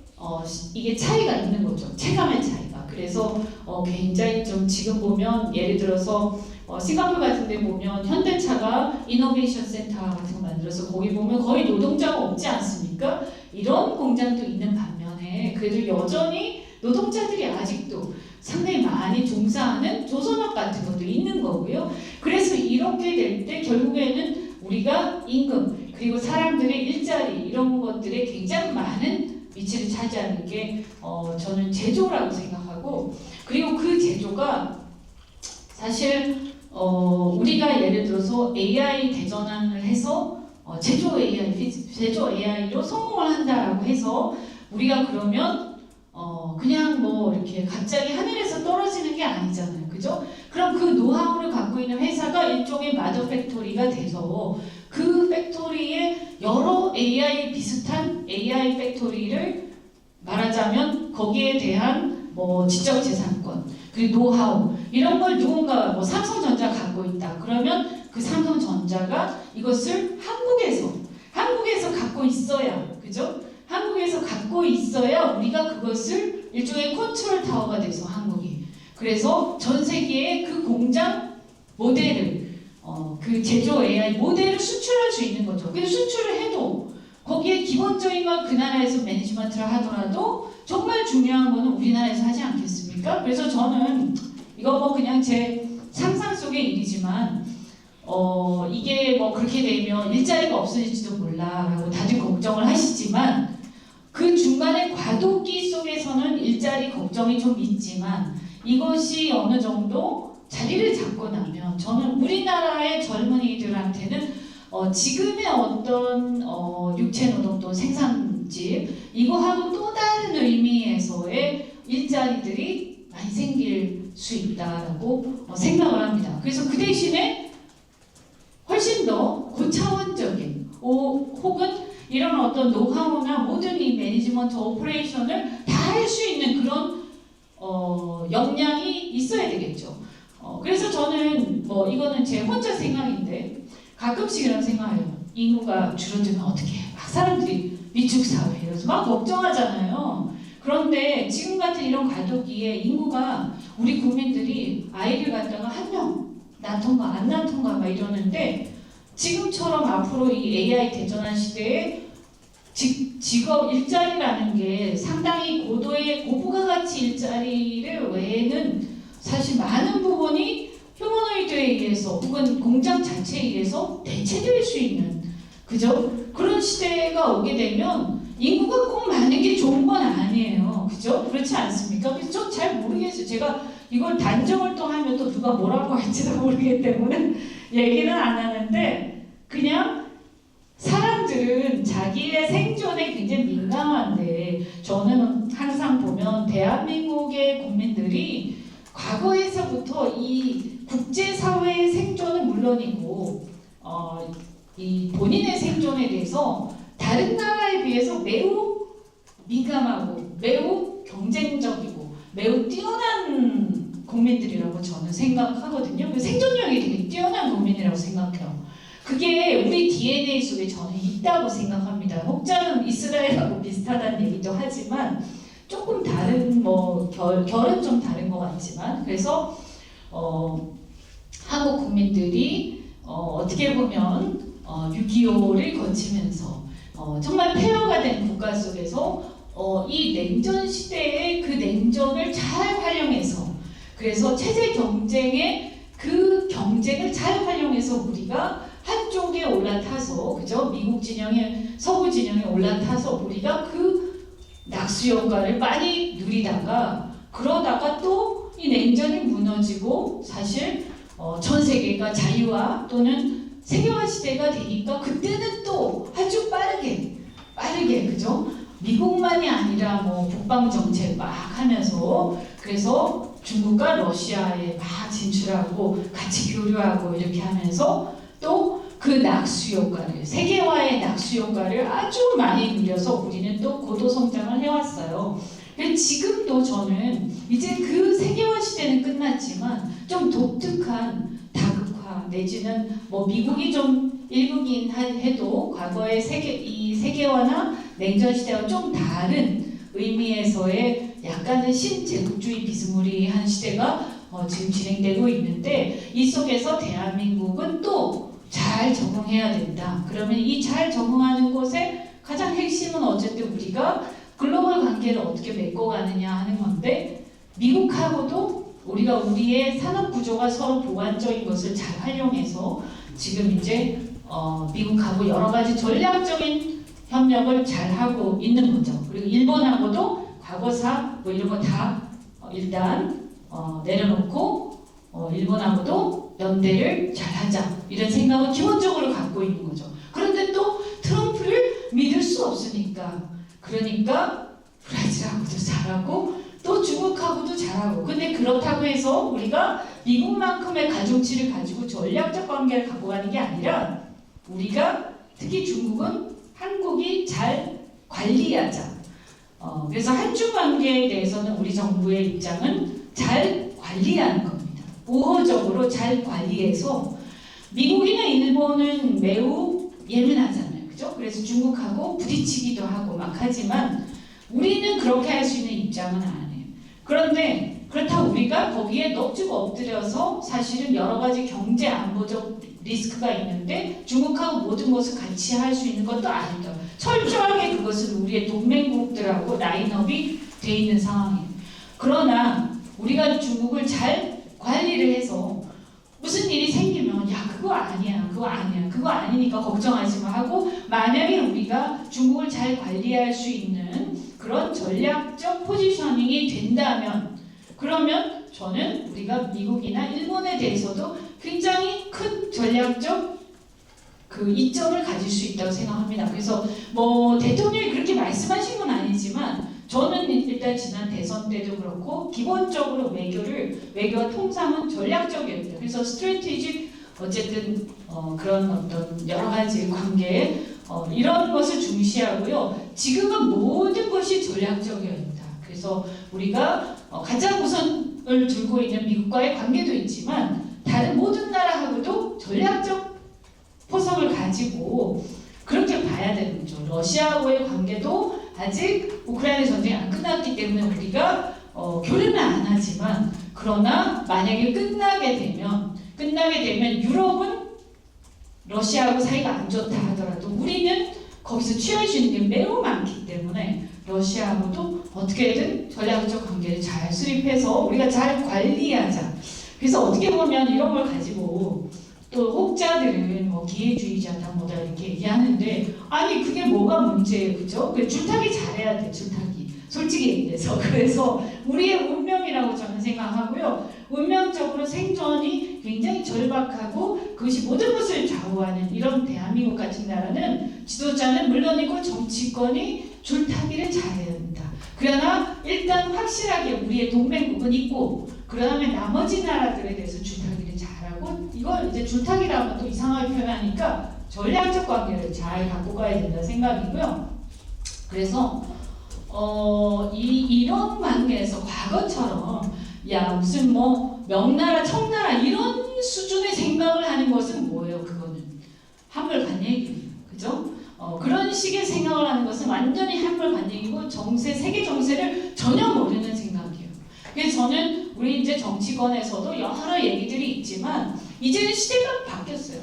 차이가 있는 거죠. 체감의 차이가. 그래서 굉장히 좀 지금 보면 예를 들어서 싱가포르 같은 데 보면 현대차가 이노베이션 센터 같은 거 만들어서 거기 보면 거의 노동자가 없지 않습니까? 이런 공장도 있는 반면에 그래도 여전히 노동자들이 아직도 상당히 많이 종사하는 조선업 같은 것도 있는 거고요. 그래서 이렇게 될 때 결국에는 우리가 임금 그리고 사람들의 일자리 이런 것들에 굉장히 많은 위치를 차지하는 게 저는 제조라고 생각하고 그리고 그 제조가 사실 우리가 예를 들어서 AI 대전환을 해서 제조 AI로 성공을 한다라고 해서 우리가 그러면 그냥 뭐 이렇게 갑자기 하늘에서 떨어지는 게 아니잖아요. 그죠? 그럼 그 노하우를 갖고 있는 회사가 일종의 마더 팩토리가 돼서 그 팩토리에 여러 AI 비슷한 AI 팩토리를 말하자면 거기에 대한 뭐 지적재산권 그리고 노하우 이런 걸 누군가 뭐 삼성전자 갖고 있다. 그러면 그 삼성전자가 이것을 한국에서 갖고 있어야 그죠? 한국에서 갖고 있어야 우리가 그것을 일종의 컨트롤 타워가 돼서 한국이 그래서 전 세계에 그 공장 모델을 그 제조 AI 모델을 수출할 수 있는 거죠. 근데 수출을 해도 거기에 기본적인 건 그 나라에서 매니지먼트를 하더라도 정말 중요한 거는 우리나라에서 하지 않겠습니까? 그래서 저는 이거 뭐 그냥 제 상상 속의 일이지만 이게 뭐 그렇게 되면 일자리가 없어질지도 몰라라고 다들 걱정을 하시지만 그 중간에 과도기 속에서는 일자리 걱정이 좀 있지만 이것이 어느 정도 자리를 잡고 나면 저는 우리나라의 젊은이들한테는 지금의 어떤 육체노동 또 생산직 이거하고 또 다른 의미에서의 일자리들이 많이 생길 수 있다라고 생각을 합니다. 그래서 그 대신에 훨씬 더 고차원적인 혹은 이런 어떤 노하우나 모든 이 매니지먼트 오퍼레이션을 다 할 수 있는 그런 역량이 있어야 되겠죠. 그래서 저는 뭐 이거는 제 혼자 생각인데 가끔씩 이런 생각해요. 인구가 줄어들면 어떻게 해? 막 사람들이 위축사회 이러면서 막 걱정하잖아요. 그런데 지금 같은 이런 과도기에 인구가 우리 국민들이 아이를 갖다가 한 명 낳던가 안 낳던가 막 이러는데 지금처럼 앞으로 이 AI 대전환 시대에 직업 일자리라는 게 상당히 고도의 고부가가치 일자리를 외에는 사실 많은 부분이 휴머노이드에 의해서 혹은 공장 자체에 의해서 대체될 수 있는 그죠? 그런 시대가 오게 되면 인구가 꼭 많은 게 좋은 건 아니에요. 그죠? 그렇지 않습니까? 그래서 좀 잘 모르겠어요. 제가 이걸 단정을 또 하면 또 누가 뭐라고 할지도 모르기 때문에 얘기는 안 하는데 그냥 사람들은 자기의 생존에 굉장히 민감한데 저는 항상 보면 대한민국의 국민들이 과거에서부터 이 국제사회의 생존은 물론이고 이 본인의 생존에 대해서 다른 나라에 비해서 매우 민감하고 매우 경쟁적이고 매우 뛰어난 국민들이라고 저는 생각하거든요. 생존력이 되게 뛰어난 국민이라고 생각해요. 그게 우리 DNA 속에 저는 있다고 생각합니다. 혹자는 이스라엘하고 비슷하다는 얘기도 하지만 조금 다른 결은 좀 다른 것 같지만 그래서 한국 국민들이 어떻게 보면 6.25를 거치면서 정말 폐허가 된 국가 속에서 이 냉전 시대의 그 냉전을 잘 활용해서 그래서 체제 경쟁의 그 경쟁을 잘 활용해서 우리가 한쪽에 올라타서 그죠? 미국 진영에 서구 진영에 올라타서 우리가 그 낙수 효과를 많이 누리다가 그러다가 또 이 냉전이 무너지고 사실 전 세계가 자유화 또는 세계화 시대가 되니까 그때는 또 아주 빠르게 그죠? 미국만이 아니라 뭐 북방 정책 막 하면서 그래서 중국과 러시아에 막 진출하고 같이 교류하고 이렇게 하면서 또 그 낙수 효과를 세계화의 낙수 효과를 아주 많이 누려서 우리는 또 고도 성장을 해왔어요. 근데 지금도 저는 이제 그 세계화 시대는 끝났지만 좀 독특한 다극화 내지는 뭐 미국이 좀 일부긴 해도 과거의 이 세계화나 냉전 시대와 좀 다른 의미에서의 약간의 신제국주의 비스무리한 시대가 지금 진행되고 있는데 이 속에서 대한민국은 또 잘 적응해야 된다. 그러면 이 잘 적응하는 곳에 가장 핵심은 어쨌든 우리가 글로벌 관계를 어떻게 메꿔가느냐 하는 건데 미국하고도 우리가 우리의 산업 구조가 서로 보완적인 것을 잘 활용해서 지금 이제 미국하고 여러 가지 전략적인 협력을 잘 하고 있는 거죠. 그리고 일본하고도 과거사 뭐 이런 거 다 일단 내려놓고 일본하고도 연대를 잘하자 이런 생각을 기본적으로 갖고 있는 거죠. 그런데 또 트럼프를 믿을 수 없으니까 그러니까 브라질하고도 잘하고 또 중국하고도 잘하고 근데 그렇다고 해서 우리가 미국만큼의 가중치를 가지고 전략적 관계를 갖고 가는 게 아니라 우리가 특히 중국은 한국이 잘 관리하자. 그래서 한중 관계에 대해서는 우리 정부의 입장은 잘 관리하는 겁니다. 우호적으로 잘 관리해서 미국이나 일본은 매우 예민하잖아요. 그죠? 그래서 중국하고 부딪히기도 하고 막 하지만 우리는 그렇게 할 수 있는 입장은 아니에요. 그런데 그렇다고 우리가 거기에 넋주고 엎드려서 사실은 여러 가지 경제 안보적 리스크가 있는데 중국하고 모든 것을 같이 할 수 있는 것도 아니다. 철저하게 그것은 우리의 동맹국들하고 라인업이 돼 있는 상황이에요. 그러나 우리가 중국을 잘 관리를 해서 무슨 일이 생기면 야 그거 아니야 그거 아니니까 걱정하지 마 하고 만약에 우리가 중국을 잘 관리할 수 있는 그런 전략적 포지셔닝이 된다면 그러면 저는 우리가 미국이나 일본에 대해서도 굉장히 큰 전략적 그 이점을 가질 수 있다고 생각합니다. 그래서 뭐 대통령이 그렇게 말씀하신 건 아니지만 저는 일단 지난 대선 때도 그렇고 기본적으로 외교와 통상은 전략적이었대요. 그래서 스트래티직 어쨌든 그런 어떤 여러 가지 관계 이런 것을 중시하고요. 지금은 모든 것이 전략적이었다. 그래서 우리가 가장 우선을 두고 있는 미국과의 관계도 있지만 다른 모든 나라하고도 전략적 포석을 가지고 그렇게 봐야 되는 거죠. 러시아하고의 관계도 아직 우크라이나 전쟁이 안 끝났기 때문에 우리가 교류는 안 하지만 그러나 만약에 끝나게 되면 유럽은 러시아하고 사이가 안 좋다 하더라도 우리는 거기서 취할 수 있는 게 매우 많기 때문에 러시아하고도 어떻게든 전략적 관계를 잘 수립해서 우리가 잘 관리하자. 그래서 어떻게 보면 이런 걸 가지고 또 혹자들은 뭐 기회주의자다 뭐다 이렇게 얘기하는데 아니 그게 뭐가 문제예요, 그죠? 줄타기 잘해야 돼, 줄타기. 솔직히 얘기해서 그래서 우리의 운명이라고 저는 생각하고요. 운명적으로 생존이 굉장히 절박하고 그것이 모든 것을 좌우하는 이런 대한민국 같은 나라는 지도자는 물론이고 정치권이 줄타기를 잘해야 된다. 그러나 일단 확실하게 우리의 동맹국은 있고 그 다음에 나머지 나라들에 대해서 줄타기를 잘하고 이걸 이제 줄타기라고 하면 또 이상하게 표현하니까 전략적 관계를 잘 갖고 가야 된다 생각이고요. 그래서 이런 관계에서 과거처럼 야 무슨 뭐 명나라 청나라 이런 수준의 생각을 하는 것은 뭐예요? 그거는 한물간 얘기예요. 그죠? 그런 식의 생각을 하는 것은 완전히 한물간 얘기고 세계 정세를 전혀 모르는 생각이에요. 그래서 저는 우리 이제 정치권에서도 여러 얘기들이 있지만 이제는 시대가 바뀌었어요.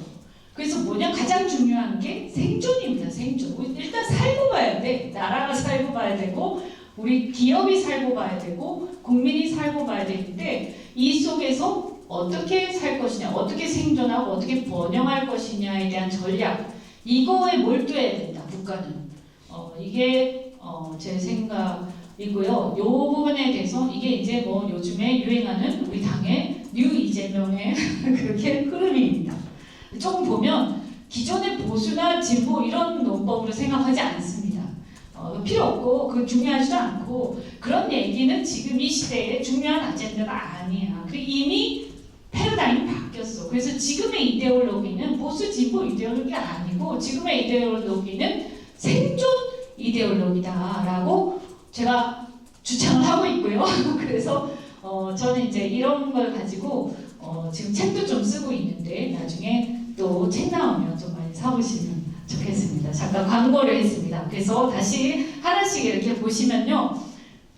그래서 가장 중요한 게 생존입니다. 생존. 일단 살고 봐야 돼. 나라가 살고 봐야 되고 우리 기업이 살고 봐야 되고 국민이 살고 봐야 되는데 이 속에서 어떻게 살 것이냐, 어떻게 생존하고 어떻게 번영할 것이냐에 대한 전략 이거에 몰두해야 된다. 국가는. 이게 제 생각이고요. 이 부분에 대해서 이게 이제 뭐 요즘에 유행하는 우리 당의 뉴 이재명의 그렇게 흐름입니다. 조금 보면 기존의 보수나 진보 이런 논법으로 생각하지 않습니다. 필요 없고 그 중요하지도 않고 그런 얘기는 지금 이 시대에 중요한 아젠다가 아니야. 이미 패러다임이 바뀌었어. 그래서 지금의 이데올로기는 보수 진보 이데올로기가 아니고 지금의 이데올로기는 생존 이데올로기다라고 제가 주창을 하고 있고요. 그래서 저는 이제 이런 걸 가지고 지금 책도 좀 쓰고 있는데 나중에 또 책 나오면 좀 많이 사보시면 좋겠습니다. 잠깐 광고를 했습니다. 그래서 다시 하나씩 이렇게 보시면요.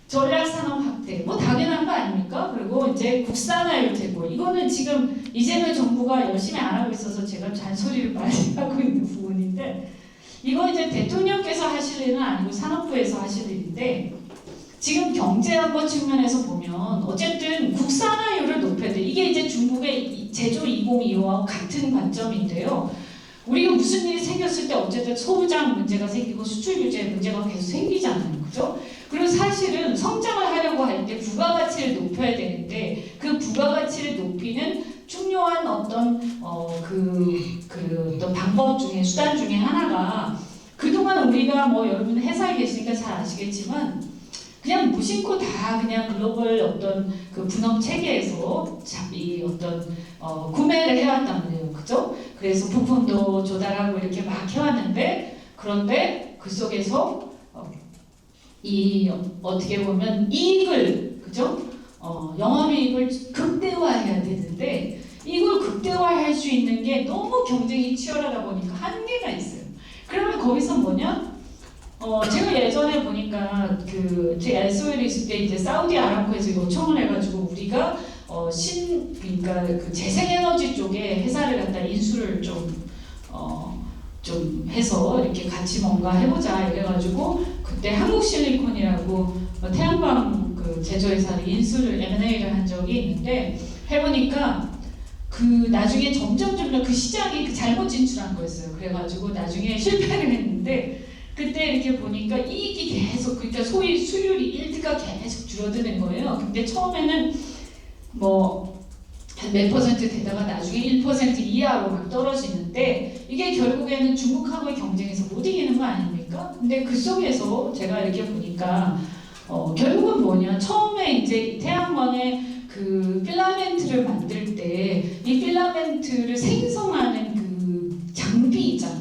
전략산업 확대, 뭐 당연한 거 아닙니까? 그리고 이제 국산화율 제고, 이거는 지금 이재명 정부가 열심히 안 하고 있어서 제가 잔소리를 많이 하고 있는 부분인데, 이거 이제 대통령께서 하실 일은 아니고 산업부에서 하실 일인데, 지금 경제안보 측면에서 보면 어쨌든 국산화율을 높여야 돼. 이게 이제 중국의 제조 2025와 같은 관점인데요. 우리가 무슨 일이 생겼을 때 어쨌든 소부장 문제가 생기고 수출 규제 문제가 계속 생기잖아요. 그죠? 그리고 사실은 성장을 하려고 할 때 부가가치를 높여야 되는데 그 부가가치를 높이는 중요한 어떤 어떤 방법 중에 수단 중에 하나가 그동안 우리가 뭐 여러분 회사에 계시니까 잘 아시겠지만 그냥 무심코 다 그냥 글로벌 어떤 그 분업 체계에서 이 어떤 구매를 해왔단 말이에요. 그죠? 그래서 부품도 조달하고 이렇게 막 해왔는데 그런데 그 속에서 이 어떻게 보면 이익을 그죠? 영업이익을 극대화해야 되는데 이걸 극대화할 수 있는 게 너무 경쟁이 치열하다 보니까 한계가 있어요. 그러면 거기서 뭐냐? 제가 예전에 보니까 제 SOL 있을 때 이제 사우디아람코에서 요청을 해가지고 우리가 그러니까 그 재생에너지 쪽에 회사를 갖다 인수를 좀 해서 이렇게 같이 뭔가 해보자 이래가지고 그때 한국실리콘이라고 태양광 그 제조회사를 인수를 M&A를 한 적이 있는데 해보니까 나중에 점점 그 시장이 잘못 진출한 거였어요. 그래가지고 나중에 실패를 했는데 그때 이렇게 보니까 이익이 계속 그러니까 소위 수율이 1드가 계속 줄어드는 거예요. 근데 처음에는 뭐 한 몇 퍼센트 되다가 나중에 1% 이하로 막 떨어지는데 이게 결국에는 중국하고의 경쟁에서 못 이기는 거 아닙니까? 근데 그 속에서 제가 이렇게 보니까 결국은 뭐냐 처음에 이제 태양광의 그 필라멘트를 만들 때 이 필라멘트를 생성하는 그 장비 있잖아요.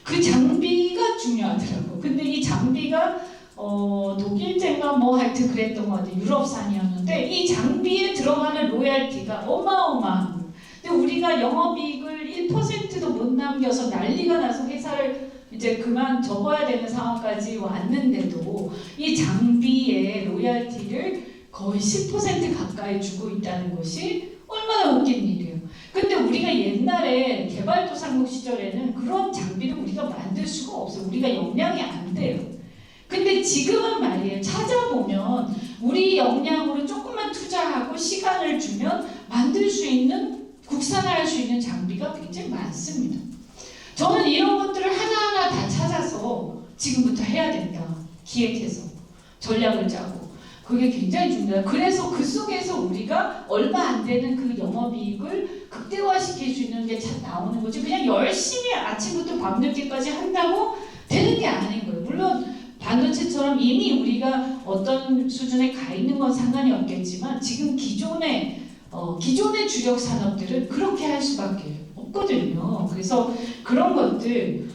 그 장비가 중요하더라고. 근데 이 장비가 독일제가 뭐 하여튼 그랬던 것 같아요. 유럽산이었는데 이 장비에 들어가는 로얄티가 어마어마한 거예요. 근데 우리가 영업이익을 1%도 못 남겨서 난리가 나서 회사를 이제 그만 접어야 되는 상황까지 왔는데도 이 장비의 로얄티를 거의 10% 가까이 주고 있다는 것이 얼마나 웃긴 일이에요. 근데 우리가 옛날에 개발도상국 시절에는 그런 장비를 우리가 만들 수가 없어요. 우리가 역량이 안 돼요. 근데 지금은 말이에요. 찾아보면 우리 역량으로 조금만 투자하고 시간을 주면 만들 수 있는 국산화할 수 있는 장비가 굉장히 많습니다. 저는 이런 것들을 하나하나 다 찾아서 지금부터 해야 된다. 기획해서 전략을 짜고 그게 굉장히 중요해요. 그래서 그 속에서 우리가 얼마 안 되는 그 영업이익을 극대화시킬 수 있는 게 참 나오는 거지. 그냥 열심히 아침부터 밤늦게까지 한다고 되는 게 아닌 거예요. 물론 반도체처럼 이미 우리가 어떤 수준에 가 있는 건 상관이 없겠지만 지금 기존의 주력 산업들은 그렇게 할 수밖에 없거든요. 그래서 그런 것들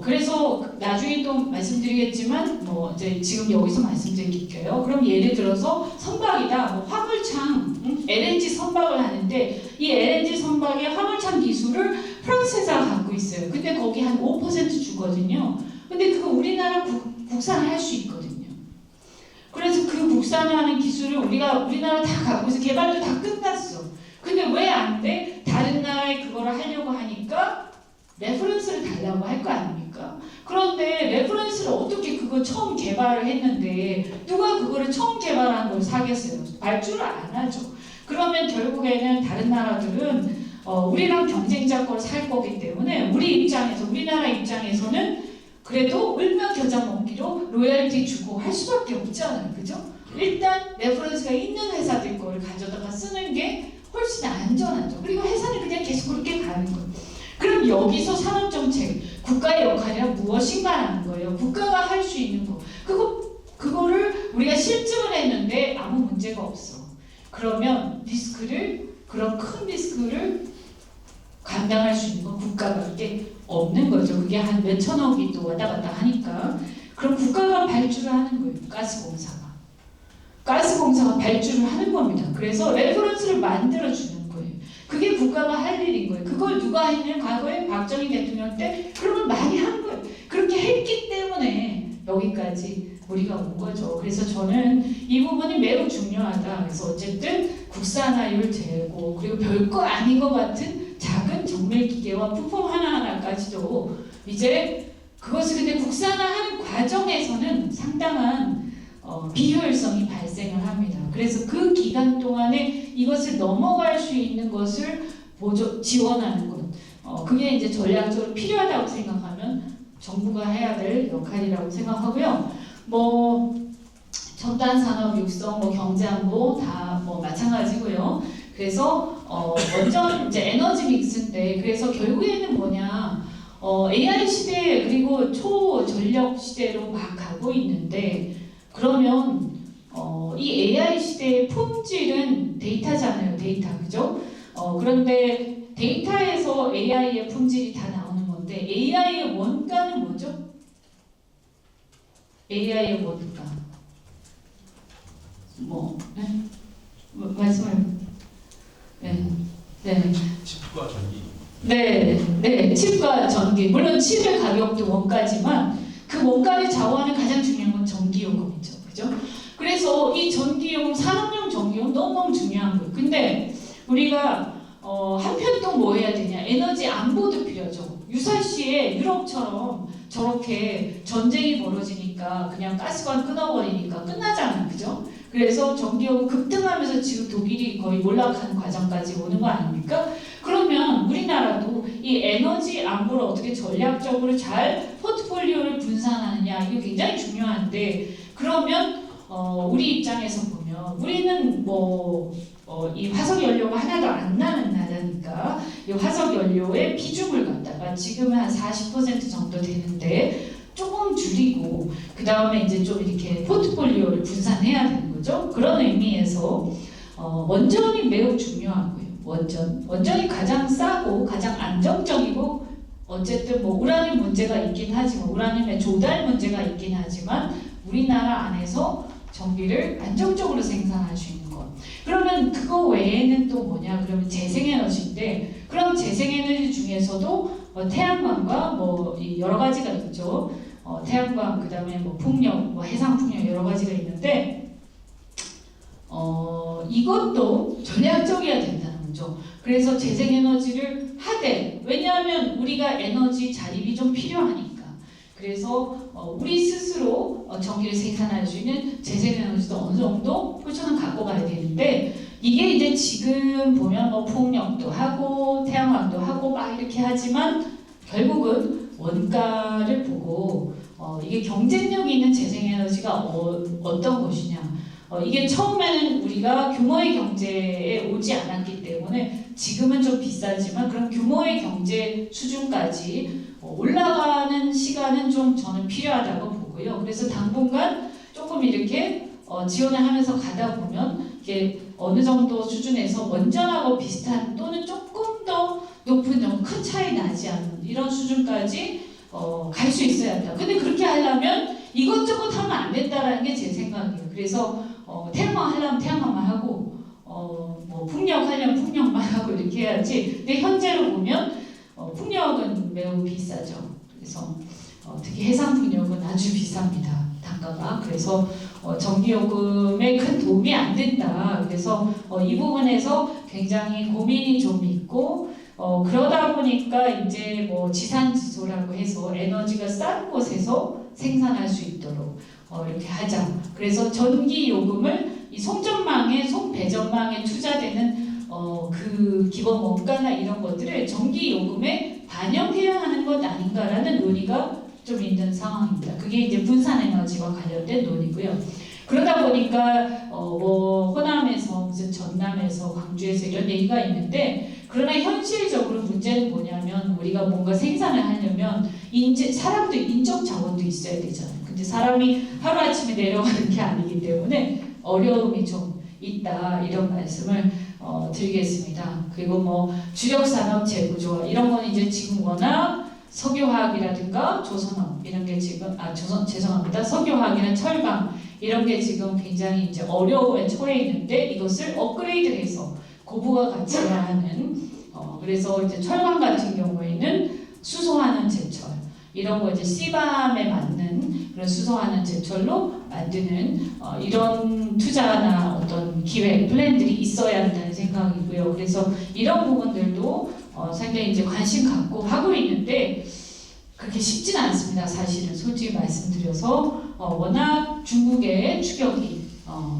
그래서 나중에 또 말씀드리겠지만 이제 지금 여기서 말씀드릴게요. 그럼 예를 들어서 선박이다, 화물창, LNG 선박을 하는데 이 LNG 선박의 화물창 기술을 프랑스 회사가 갖고 있어요. 근데 거기 한 5% 주거든요. 근데 그거 우리나라 국산할 수 있거든요. 그래서 그 국산하는 기술을 우리나라 다 갖고 있어. 개발도 다 끝났어. 근데 왜 안 돼? 다른 나라에 그거를 하려고 하니까 레퍼런스를 달라고 할 거 아닙니까? 그런데 레퍼런스를 어떻게 그거 처음 개발을 했는데 누가 그거를 처음 개발한 걸 사겠어요? 발주를 안 하죠. 그러면 결국에는 다른 나라들은 우리랑 경쟁자 걸 살 거기 때문에 우리나라 입장에서는 그래도 울며 겨자 먹기로 로열티 주고 할 수밖에 없잖아요. 그죠? 일단 레퍼런스가 있는 회사들 거를 가져다가 쓰는 게 훨씬 안전하죠. 그리고 회사는 그냥 계속 그렇게 가는 거예요. 그럼 여기서 산업정책, 국가의 역할이란 무엇인가라는 거예요. 국가가 할 수 있는 거. 그거를 우리가 실증을 했는데 아무 문제가 없어. 그러면 그런 큰 리스크를 감당할 수 있는 건 국가밖에 없는 거죠. 그게 한 몇천억이 또 왔다 갔다 하니까. 그럼 국가가 발주를 하는 거예요. 가스공사가 발주를 하는 겁니다. 그래서 레퍼런스를 만들어주는 거예요. 그게 국가가 할 일인 거예요. 그걸 누가 했냐면 과거에 박정희 대통령 때 그런 걸 많이 한 거예요. 그렇게 했기 때문에 여기까지 우리가 온 거죠. 그래서 저는 이 부분이 매우 중요하다. 그래서 어쨌든 국산화율 제고 그리고 별거 아닌 것 같은 작은 정밀 기계와 부품 하나하나까지도 이제 그것을 근데 국산화하는 과정에서는 상당한 비효율성이 발생을 합니다. 그래서 그 기간 동안에 이것을 넘어갈 수 있는 것을 지원하는 것. 그게 이제 전략적으로 필요하다고 생각하면 정부가 해야 될 역할이라고 생각하고요. 뭐 첨단 산업 육성, 뭐 경제안보 다 뭐 마찬가지고요. 그래서 먼저 이제 에너지 믹스인데 그래서 결국에는 뭐냐 AI 시대 그리고 초전력 시대로 막 가고 있는데 그러면 이 AI 시대의 품질은 데이터잖아요. 데이터 그죠? 그런데 데이터에서 AI의 품질이 다 나오는 건데 AI의 원가는 뭐죠? AI의 원가 네? 말씀을 네. 칩과 전기. 네, 칩과 전기. 물론 칩의 가격도 원가지만 그 원가를 좌우하는 가장 중요한 건 전기요금이죠, 그죠? 그래서 이 전기요금, 산업용 전기요금 너무너무 중요한 거예요. 근데 우리가 한편 또 뭐 해야 되냐? 에너지 안보도 필요하죠. 유사시에 유럽처럼 저렇게 전쟁이 벌어지니까 그냥 가스관 끊어버리니까 끝나잖아요, 그죠? 그래서 전기요금 급등하면서 지금 독일이 거의 몰락하는 과정까지 오는 거 아닙니까? 그러면 우리나라도 이 에너지 안보를 어떻게 전략적으로 잘 포트폴리오를 분산하느냐 이거 굉장히 중요한데 그러면 우리 입장에서 보면 우리는 이 화석 연료가 하나도 안 나는 나라니까 이 화석 연료의 비중을 갖다가 지금은 한 40% 정도 되는데 조금 줄이고 그 다음에 이제 좀 이렇게 포트폴리오를 분산해야 되는 거죠. 그런 의미에서 원전이 매우 중요하고요. 원전이 가장 싸고 가장 안정적이고 어쨌든 뭐 우라늄 문제가 있긴 하지만 우라늄의 조달 문제가 있긴 하지만 우리나라 안에서 전기를 안정적으로 생산할 수 있는 것. 그러면 그거 외에는 또 뭐냐? 그러면 재생에너지인데 그럼 재생에너지 중에서도 태양광과 뭐 여러 가지가 있죠. 태양광 그다음에 뭐 풍력, 뭐 해상 풍력 여러 가지가 있는데 이것도 전략적이어야 된다는 거죠. 그래서 재생에너지를 하되 왜냐하면 우리가 에너지 자립이 좀 필요하니까. 그래서 우리 스스로 전기를 생산할 수 있는 재생에너지도 어느 정도 포션을 갖고 가야 되는데 이게 이제 지금 보면 뭐 풍력도 하고 태양광도 하고 막 이렇게 하지만 결국은 원가를 보고 이게 경쟁력 있는 재생에너지가 어떤 것이냐 이게 처음에는 우리가 규모의 경제에 오지 않았기 때문에 지금은 좀 비싸지만 그런 규모의 경제 수준까지 올라가는 시간은 좀 저는 필요하다고 보고요. 그래서 당분간 조금 이렇게 지원을 하면서 가다 보면 이게 어느 정도 수준에서 원전하고 비슷한 또는 조금 더 높은 좀 큰 차이 나지 않는 이런 수준까지 갈 수 있어야 한다. 근데 그렇게 하려면 이것저것 하면 안 된다라는 게 제 생각이에요. 그래서 태양광 하려면 태양광만 하고 뭐 풍력 하려면 풍력만 하고 이렇게 해야지. 근데 현재로 보면 풍력은 매우 비싸죠. 그래서 특히 해상 풍력은 아주 비쌉니다. 단가가. 그래서 전기요금에 큰 도움이 안 된다. 그래서 이 부분에서 굉장히 고민이 좀 있고 그러다 보니까 이제 뭐 지산지소라고 해서 에너지가 싼 곳에서 생산할 수 있도록 이렇게 하자. 그래서 전기요금을 이 송전망에 송배전망에 투자되는 그 기본 원가나 이런 것들을 전기요금에 반영해야 하는 것 아닌가라는 논의가 좀 있는 상황입니다. 그게 이제 분산에너지와 관련된 논의고요. 그러다 보니까 뭐 호남에서 무슨 전남에서 광주에서 이런 얘기가 있는데 그러나 현실적으로 문제는 뭐냐면 우리가 뭔가 생산을 하려면 사람도 인적 자원도 있어야 되잖아요. 근데 사람이 하루아침에 내려가는 게 아니기 때문에 어려움이 좀 있다 이런 말씀을 드리겠습니다. 그리고 뭐 주력 산업 재구조 이런 건 이제 지금 워낙 석유화학이라든가 조선업 이런 게 지금 죄송합니다. 석유화학이나 철강 이런 게 지금 굉장히 이제 어려움에 처해 있는데 이것을 업그레이드해서 고부가 가치를 하는 그래서 이제 철강 같은 경우에는 수소하는 제철 이런 거 이제 씨밤에 맞는 그런 수소하는 제철로 만드는 이런 투자나 어떤 기획 플랜들이 있어야 한다는 생각이고요. 그래서 이런 부분들도 상당히 이제 관심 갖고 하고 있는데 그렇게 쉽지는 않습니다. 사실은 솔직히 말씀드려서 워낙 중국의 추격이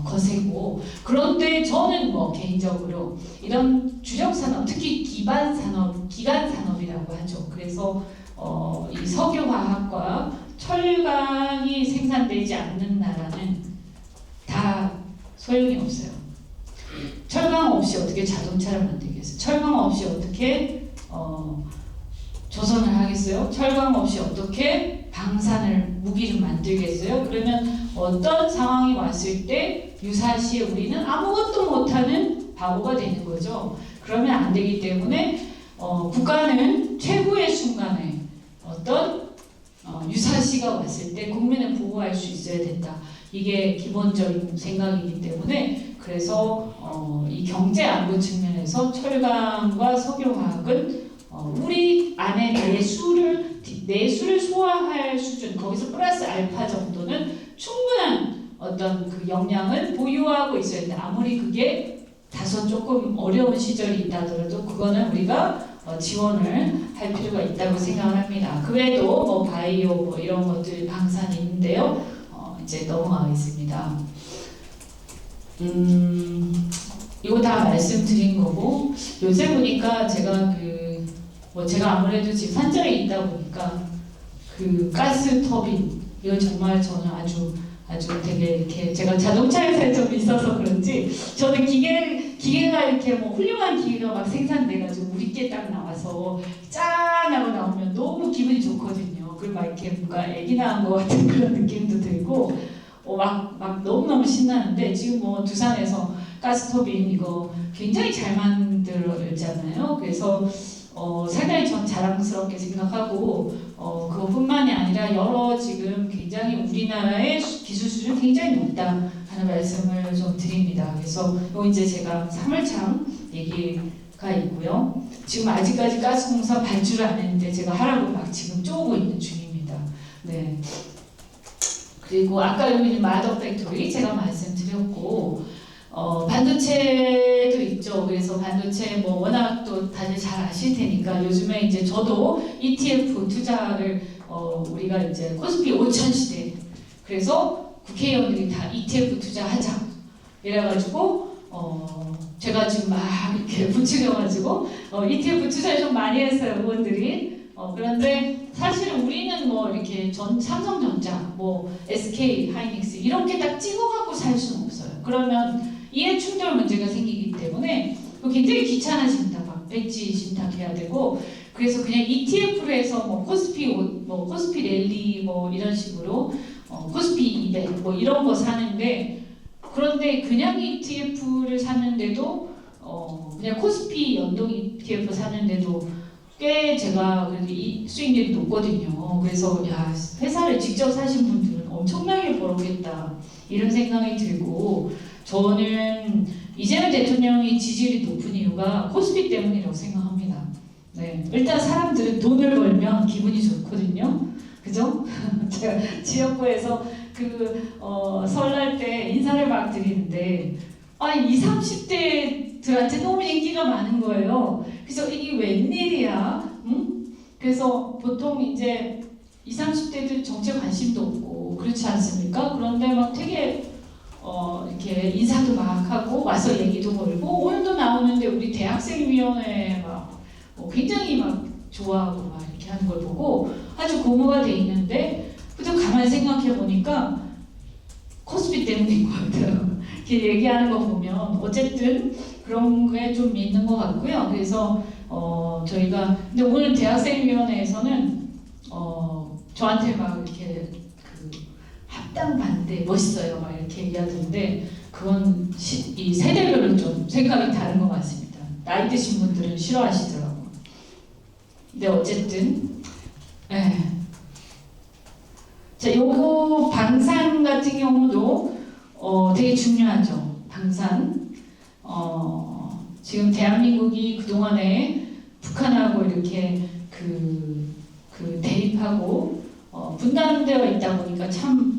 거세고 그런데 저는 뭐 개인적으로 이런 주력 산업 특히 기반 산업, 기간 산업이라고 하죠. 그래서 이 석유화학과 철강이 생산되지 않는 나라는 다 소용이 없어요. 철강 없이 어떻게 자동차를 만들겠어요? 철강 없이 어떻게 조선을 하겠어요? 철강 없이 어떻게 방산을 무기를 만들겠어요? 그러면 어떤 상황이 왔을 때 유사시에 우리는 아무것도 못하는 바보가 되는 거죠. 그러면 안 되기 때문에 국가는 최후의 순간에 어떤 유사시가 왔을 때 국민을 보호할 수 있어야 된다. 이게 기본적인 생각이기 때문에 그래서 이 경제 안보 측면에서 철강과 석유화학은 우리 안에 내수를 소화할 수준 거기서 플러스 알파 정도는 충분한 어떤 그 역량을 보유하고 있어야 된다. 아무리 그게 다소 조금 어려운 시절이 있다 하더라도 그거는 우리가 지원을 할 필요가 있다고 생각을 합니다. 그 외에도 뭐 바이오 뭐 이런 것들 방산이 있는데요. 이제 넘어가겠습니다. 이거 다 말씀드린 거고 요새 보니까 제가 제가 아무래도 지금 산자에 있다 보니까 그 가스 터빈 이거 정말 저는 아주 되게 이렇게 제가 자동차 회사에 좀 있어서 그런지 저는 기계가 이렇게 뭐 훌륭한 기계가 막 생산돼가지고 우리께 딱 나와서 짠 하고 나오면 너무 기분이 좋거든요. 그리고 막 이렇게 뭔가 애기 낳은 것 같은 그런 느낌도 들고 막 너무너무 신나는데 지금 뭐 두산에서 가스터빈 이거 굉장히 잘 만들었잖아요. 그래서 상당히 전 자랑스럽게 생각하고 그것뿐만이 아니라 여러 지금 굉장히 우리나라의 기술 수준이 굉장히 높다 하는 말씀을 좀 드립니다. 그래서 이제 제가 사물창 얘기가 있고요. 지금 아직까지 가스공사 발주를 안 했는데 제가 하라고 막 지금 쪼고 있는 중입니다. 네. 그리고 아까 여기 마더 팩토리 제가 말씀드렸고 반도체도 있죠. 그래서 반도체 뭐 워낙 또 다들 잘 아실 테니까 요즘에 이제 저도 ETF 투자를 우리가 이제 코스피 5000 시대 그래서 국회의원들이 다 ETF 투자하자 이래가지고 제가 지금 막 이렇게 부추겨가지고 ETF 투자를 좀 많이 했어요 의원들이. 그런데 사실은 우리는 뭐 이렇게 삼성전자, 뭐 SK 하이닉스 이렇게 딱 찍어갖고 살 수는 없어요. 그러면 이해 충돌 문제가 생기기 때문에 굉장히 귀찮아집니다. 막 배지 신탁해야 되고 그래서 그냥 ETF로 해서 뭐 코스피 랠리 뭐 이런 식으로 코스피 200 뭐 이런 거 사는데 그런데 그냥 ETF를 사는데도 그냥 코스피 연동 ETF 사는데도 꽤 제가 그래도 이 수익률이 높거든요. 그래서 야 회사를 직접 사신 분들은 엄청나게 벌었겠다 이런 생각이 들고 저는 이재명 대통령이 지지율이 높은 이유가 코스피 때문이라고 생각합니다. 네, 일단 사람들은 돈을 벌면 기분이 좋거든요. 그죠? 제가 지역구에서 설날 때 인사를 막 드리는데 20, 30대들한테 너무 인기가 많은 거예요. 그래서 이게 웬일이야? 응? 그래서 보통 이제 20, 30대들 정치에 관심도 없고 그렇지 않습니까? 그런데 막 되게 이렇게 인사도 막 하고 와서 얘기도 걸고 오늘도 나오는데 우리 대학생위원회 막 굉장히 막 좋아하고 막 이렇게 하는 걸 보고 아주 고무가 돼 있는데 그래도 가만히 생각해 보니까 코스피 때문인 것 같아요. 이렇게 얘기하는 거 보면 어쨌든 그런 게 좀 있는 것 같고요. 그래서 저희가 근데 오늘 대학생위원회에서는 저한테 막 이렇게 합당 반대 멋있어요 막 이렇게 얘기하던데 그건 이 세대별로 좀 생각이 다른 것 같습니다. 나이 드신 분들은 싫어하시더라고요. 근데 어쨌든 네. 자, 요거 방산 같은 경우도 되게 중요하죠. 방산. 지금 대한민국이 그동안에 북한하고 이렇게 대립하고 분단되어 있다 보니까 참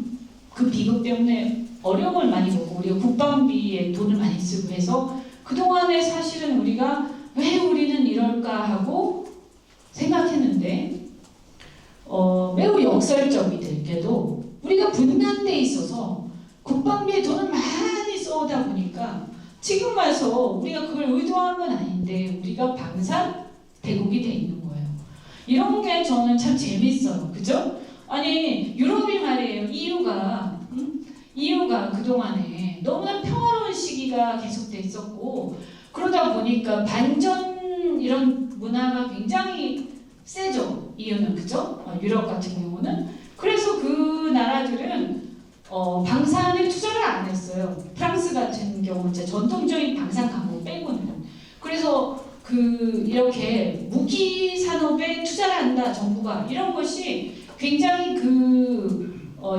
그 비극 때문에 어려움을 많이 겪고 우리가 국방비에 돈을 많이 쓰고 해서 그동안에 사실은 우리가 왜 우리는 이럴까 하고 생각했는데 매우 역설적이게도 우리가 분단돼 있어서 국방비에 돈을 많이 쏘다 보니까 지금 와서 우리가 그걸 의도한 건 아닌데 우리가 방산 대국이 돼 있는 거예요. 이런 게 저는 참 재밌어요. 그죠? 아니 유럽이 말이에요. EU가 그동안에 너무나 평화로운 시기가 계속돼 있었고 그러다 보니까 반전 이런 문화가 굉장히 세죠. EU는 그죠? 유럽 같은 경우는 그래서 그 나라들은 방산에 투자를 안 했어요. 프랑스 같은 경우 이제 전통적인 방산 강국 빼고는 그래서 이렇게 무기 산업에 투자를 한다 정부가 이런 것이 굉장히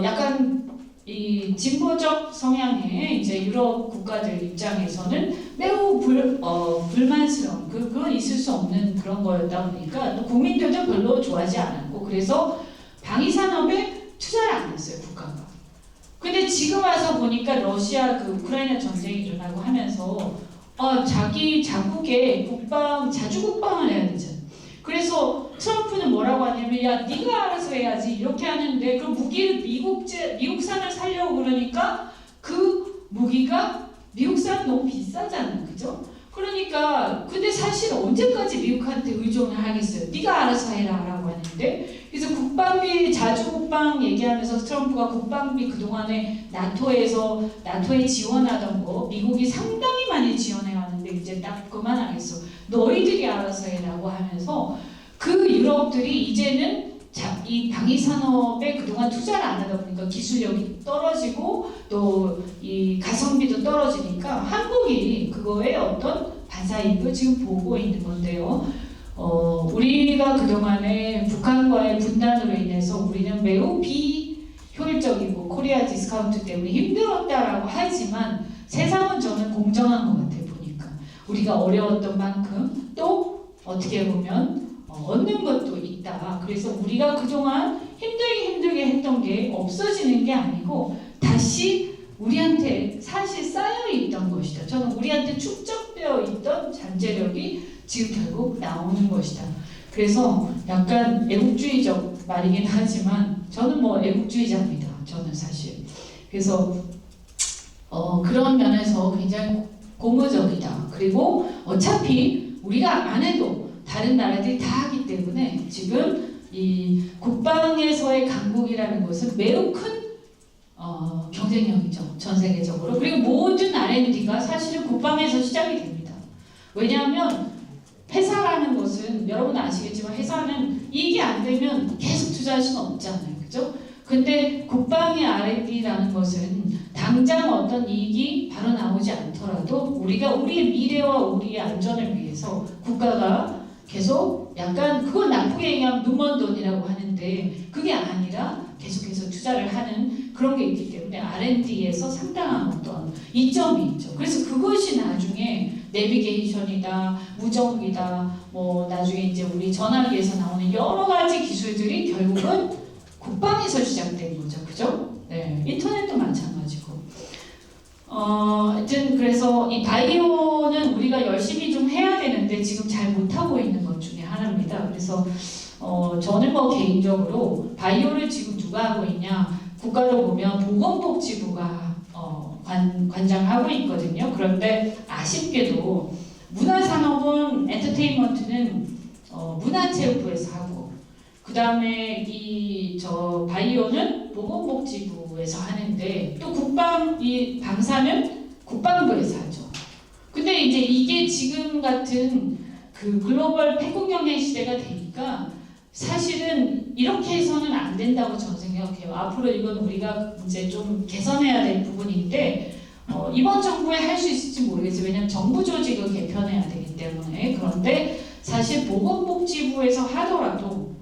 약간 이 진보적 성향의 이제 유럽 국가들 입장에서는 매우 불만스러운 그건 있을 수 없는 그런 거였다 보니까 또 국민들도 별로 좋아하지 않았고 그래서 방위 산업에 투자를 안 했어요 국가가. 근데 지금 와서 보니까 러시아 우크라이나 전쟁이 일어나고 하면서 자기 자국의 자주 국방을 해야 되잖아. 그래서 트럼프는 뭐라고 하냐면 야 네가 알아서 해야지 이렇게 하는데 그 무기를 미국산을 사려고 그러니까 그 무기가 미국산 너무 비싸잖아요. 그죠? 그러니까 근데 사실 언제까지 미국한테 의존을 하겠어요. 네가 알아서 해라 라고 하는데 그래서 국방비 자주 국방 얘기하면서 트럼프가 국방비 그동안에 나토에 지원하던 거 미국이 상당히 많이 지원해 왔는데 이제 딱 그만하겠어. 너희들이 알아서 해라고 하면서 그 유럽들이 이제는 이 방위 산업에 그동안 투자를 안 하다 보니까 기술력이 떨어지고 또 이 가성비도 떨어지니까 한국이 그거에 어떤 반사이익을 지금 보고 있는 건데요. 우리가 그동안에 북한과의 분단으로 인해서 우리는 매우 비효율적이고 코리아 디스카운트 때문에 힘들었다라고 하지만 세상은 저는 공정한 것 같아요. 보니까 우리가 어려웠던 만큼 또 어떻게 보면 얻는 것도 있다. 그래서 우리가 그동안 힘들게 했던 게 없어지는 게 아니고 다시 우리한테 사실 쌓여있던 것이다. 저는 우리한테 축적되어 있던 잠재력이 지금 결국 나오는 것이다. 그래서 약간 애국주의적 말이긴 하지만 저는 뭐 애국주의자입니다. 저는 사실. 그래서 그런 면에서 굉장히 고무적이다. 그리고 어차피 우리가 안 해도 다른 나라들이 다 하기 때문에 지금 이 국방에서의 강국이라는 것은 매우 큰 경쟁력이죠. 전 세계적으로. 그리고 모든 R&D가 사실은 국방에서 시작이 됩니다. 왜냐하면 회사라는 것은 여러분 아시겠지만 회사는 이익이 안 되면 계속 투자할 수는 없잖아요. 그죠? 근데 국방의 R&D라는 것은 당장 어떤 이익이 바로 나오지 않더라도 우리가 우리의 미래와 우리의 안전을 위해서 국가가 계속 약간 그건 나쁘게 얘기하면 눈먼 돈이라고 하는데 그게 아니라 계속해서 투자를 하는 그런 게 있기 때문에 R&D에서 상당한 어떤 이점이 있죠. 그래서 그것이 나중에 내비게이션이다, 무전기다, 뭐 나중에 이제 우리 전화기에서 나오는 여러 가지 기술들이 결국은 국방에서 시작된 거죠. 그죠? 네. 인터넷도 마찬가지고. 하여튼 그래서 이 바이오는 우리가 열심히 좀 해야 되는데 지금 잘 못하고 있는 것 중에 하나입니다. 그래서 저는 뭐 개인적으로 바이오를 지금 누가 하고 있냐 국가로 보면 보건복지부가 관장하고 있거든요. 그런데 아쉽게도 문화산업은 엔터테인먼트는 문화체육부에서 하고 그 다음에 바이오는 보건복지부에서 하는데 또 이 방사는 국방부에서 하죠. 근데 이제 이게 지금 같은 그 글로벌 폐국영의 시대가 되니까 사실은 이렇게 해서는 안 된다고 저는 생각해요. 앞으로 이건 우리가 이제 좀 개선해야 될 부분인데 이번 정부에 할 수 있을지 모르겠어요. 왜냐하면 정부 조직을 개편해야 되기 때문에. 그런데 사실 보건복지부에서 하더라도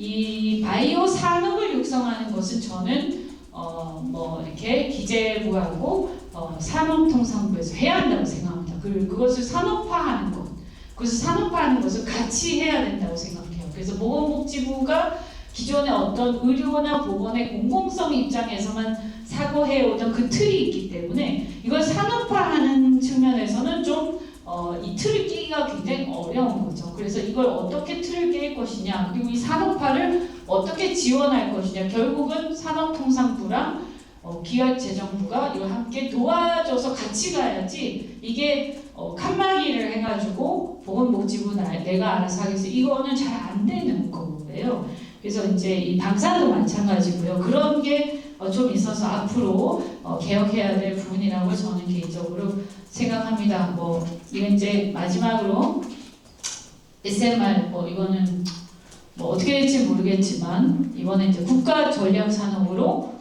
이 바이오 산업을 육성하는 것은 저는 뭐 이렇게 기재부하고 산업통상부에서 해야 한다고 생각합니다. 그리고 그것을 산업화하는 것, 그것을 산업화하는 것을 같이 해야 된다고 생각해요. 그래서 보건복지부가 기존의 어떤 의료나 보건의 공공성 입장에서만 사고해오던 그 틀이 있기 때문에 이걸 산업화하는 측면에서는 좀 이 틀을 깨기가 굉장히 어려운 거죠. 그래서 이걸 어떻게 틀을 깰 것이냐, 그리고 이 산업화를 어떻게 지원할 것이냐, 결국은 산업통상부랑 기획재정부가 이걸 함께 도와줘서 같이 가야지 이게 칸막이를 해가지고 보건복지부 내가 알아서 하겠어, 이거는 잘 안 되는 거예요. 그래서 이제 이 방사도 마찬가지고요. 그런 게 좀 있어서 앞으로 개혁해야 될 부분이라고 저는 개인적으로 생각합니다. 뭐 이건 이제 마지막으로 SMR 이거는 뭐 어떻게 될지 모르겠지만 이번에 이제 국가 전략 산업으로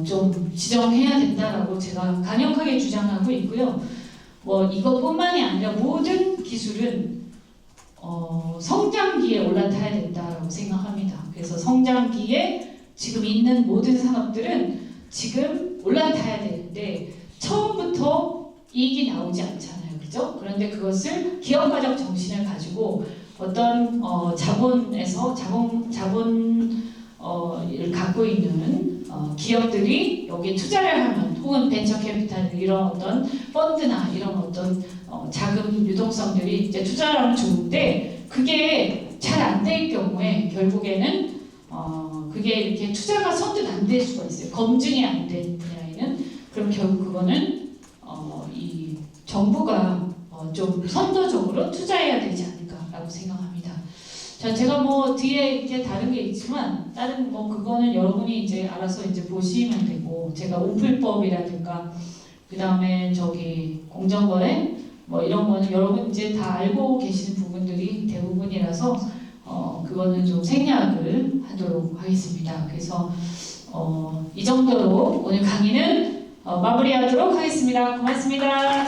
좀 지정해야 된다라고 제가 강력하게 주장하고 있고요. 뭐 이것뿐만이 아니라 모든 기술은 성장기에 올라타야 된다라고 생각합니다. 그래서 성장기에 지금 있는 모든 산업들은 지금 올라타야 되는데 처음부터 이익이 나오지 않잖아요. 그죠? 그런데 그것을 기업가적 정신을 가지고 어떤 자본에서 자본을 갖고 있는 기업들이 여기에 투자를 하면, 혹은 벤처 캐피탈 이런 어떤 펀드나 이런 어떤 자금 유동성들이 이제 투자를 하면 좋은데, 그게 잘 안 될 경우에 결국에는 그게 이렇게 투자가 선뜻 안 될 수가 있어요. 검증이 안 된 분야에는. 그럼 결국 그거는 이 정부가 좀 선도적으로 투자해야 되지 않을까라고 생각합니다. 자, 제가 뭐 뒤에 이렇게 다른 게 있지만 다른 뭐 그거는 여러분이 이제 알아서 이제 보시면 되고, 제가 오플법이라든가 그 다음에 저기 공정거래 뭐 이런 거는 여러분 이제 다 알고 계시는 부분들이 대부분이라서 그거는 좀 생략을 하도록 하겠습니다. 그래서 이 정도로 오늘 강의는 마무리하도록 하겠습니다. 고맙습니다.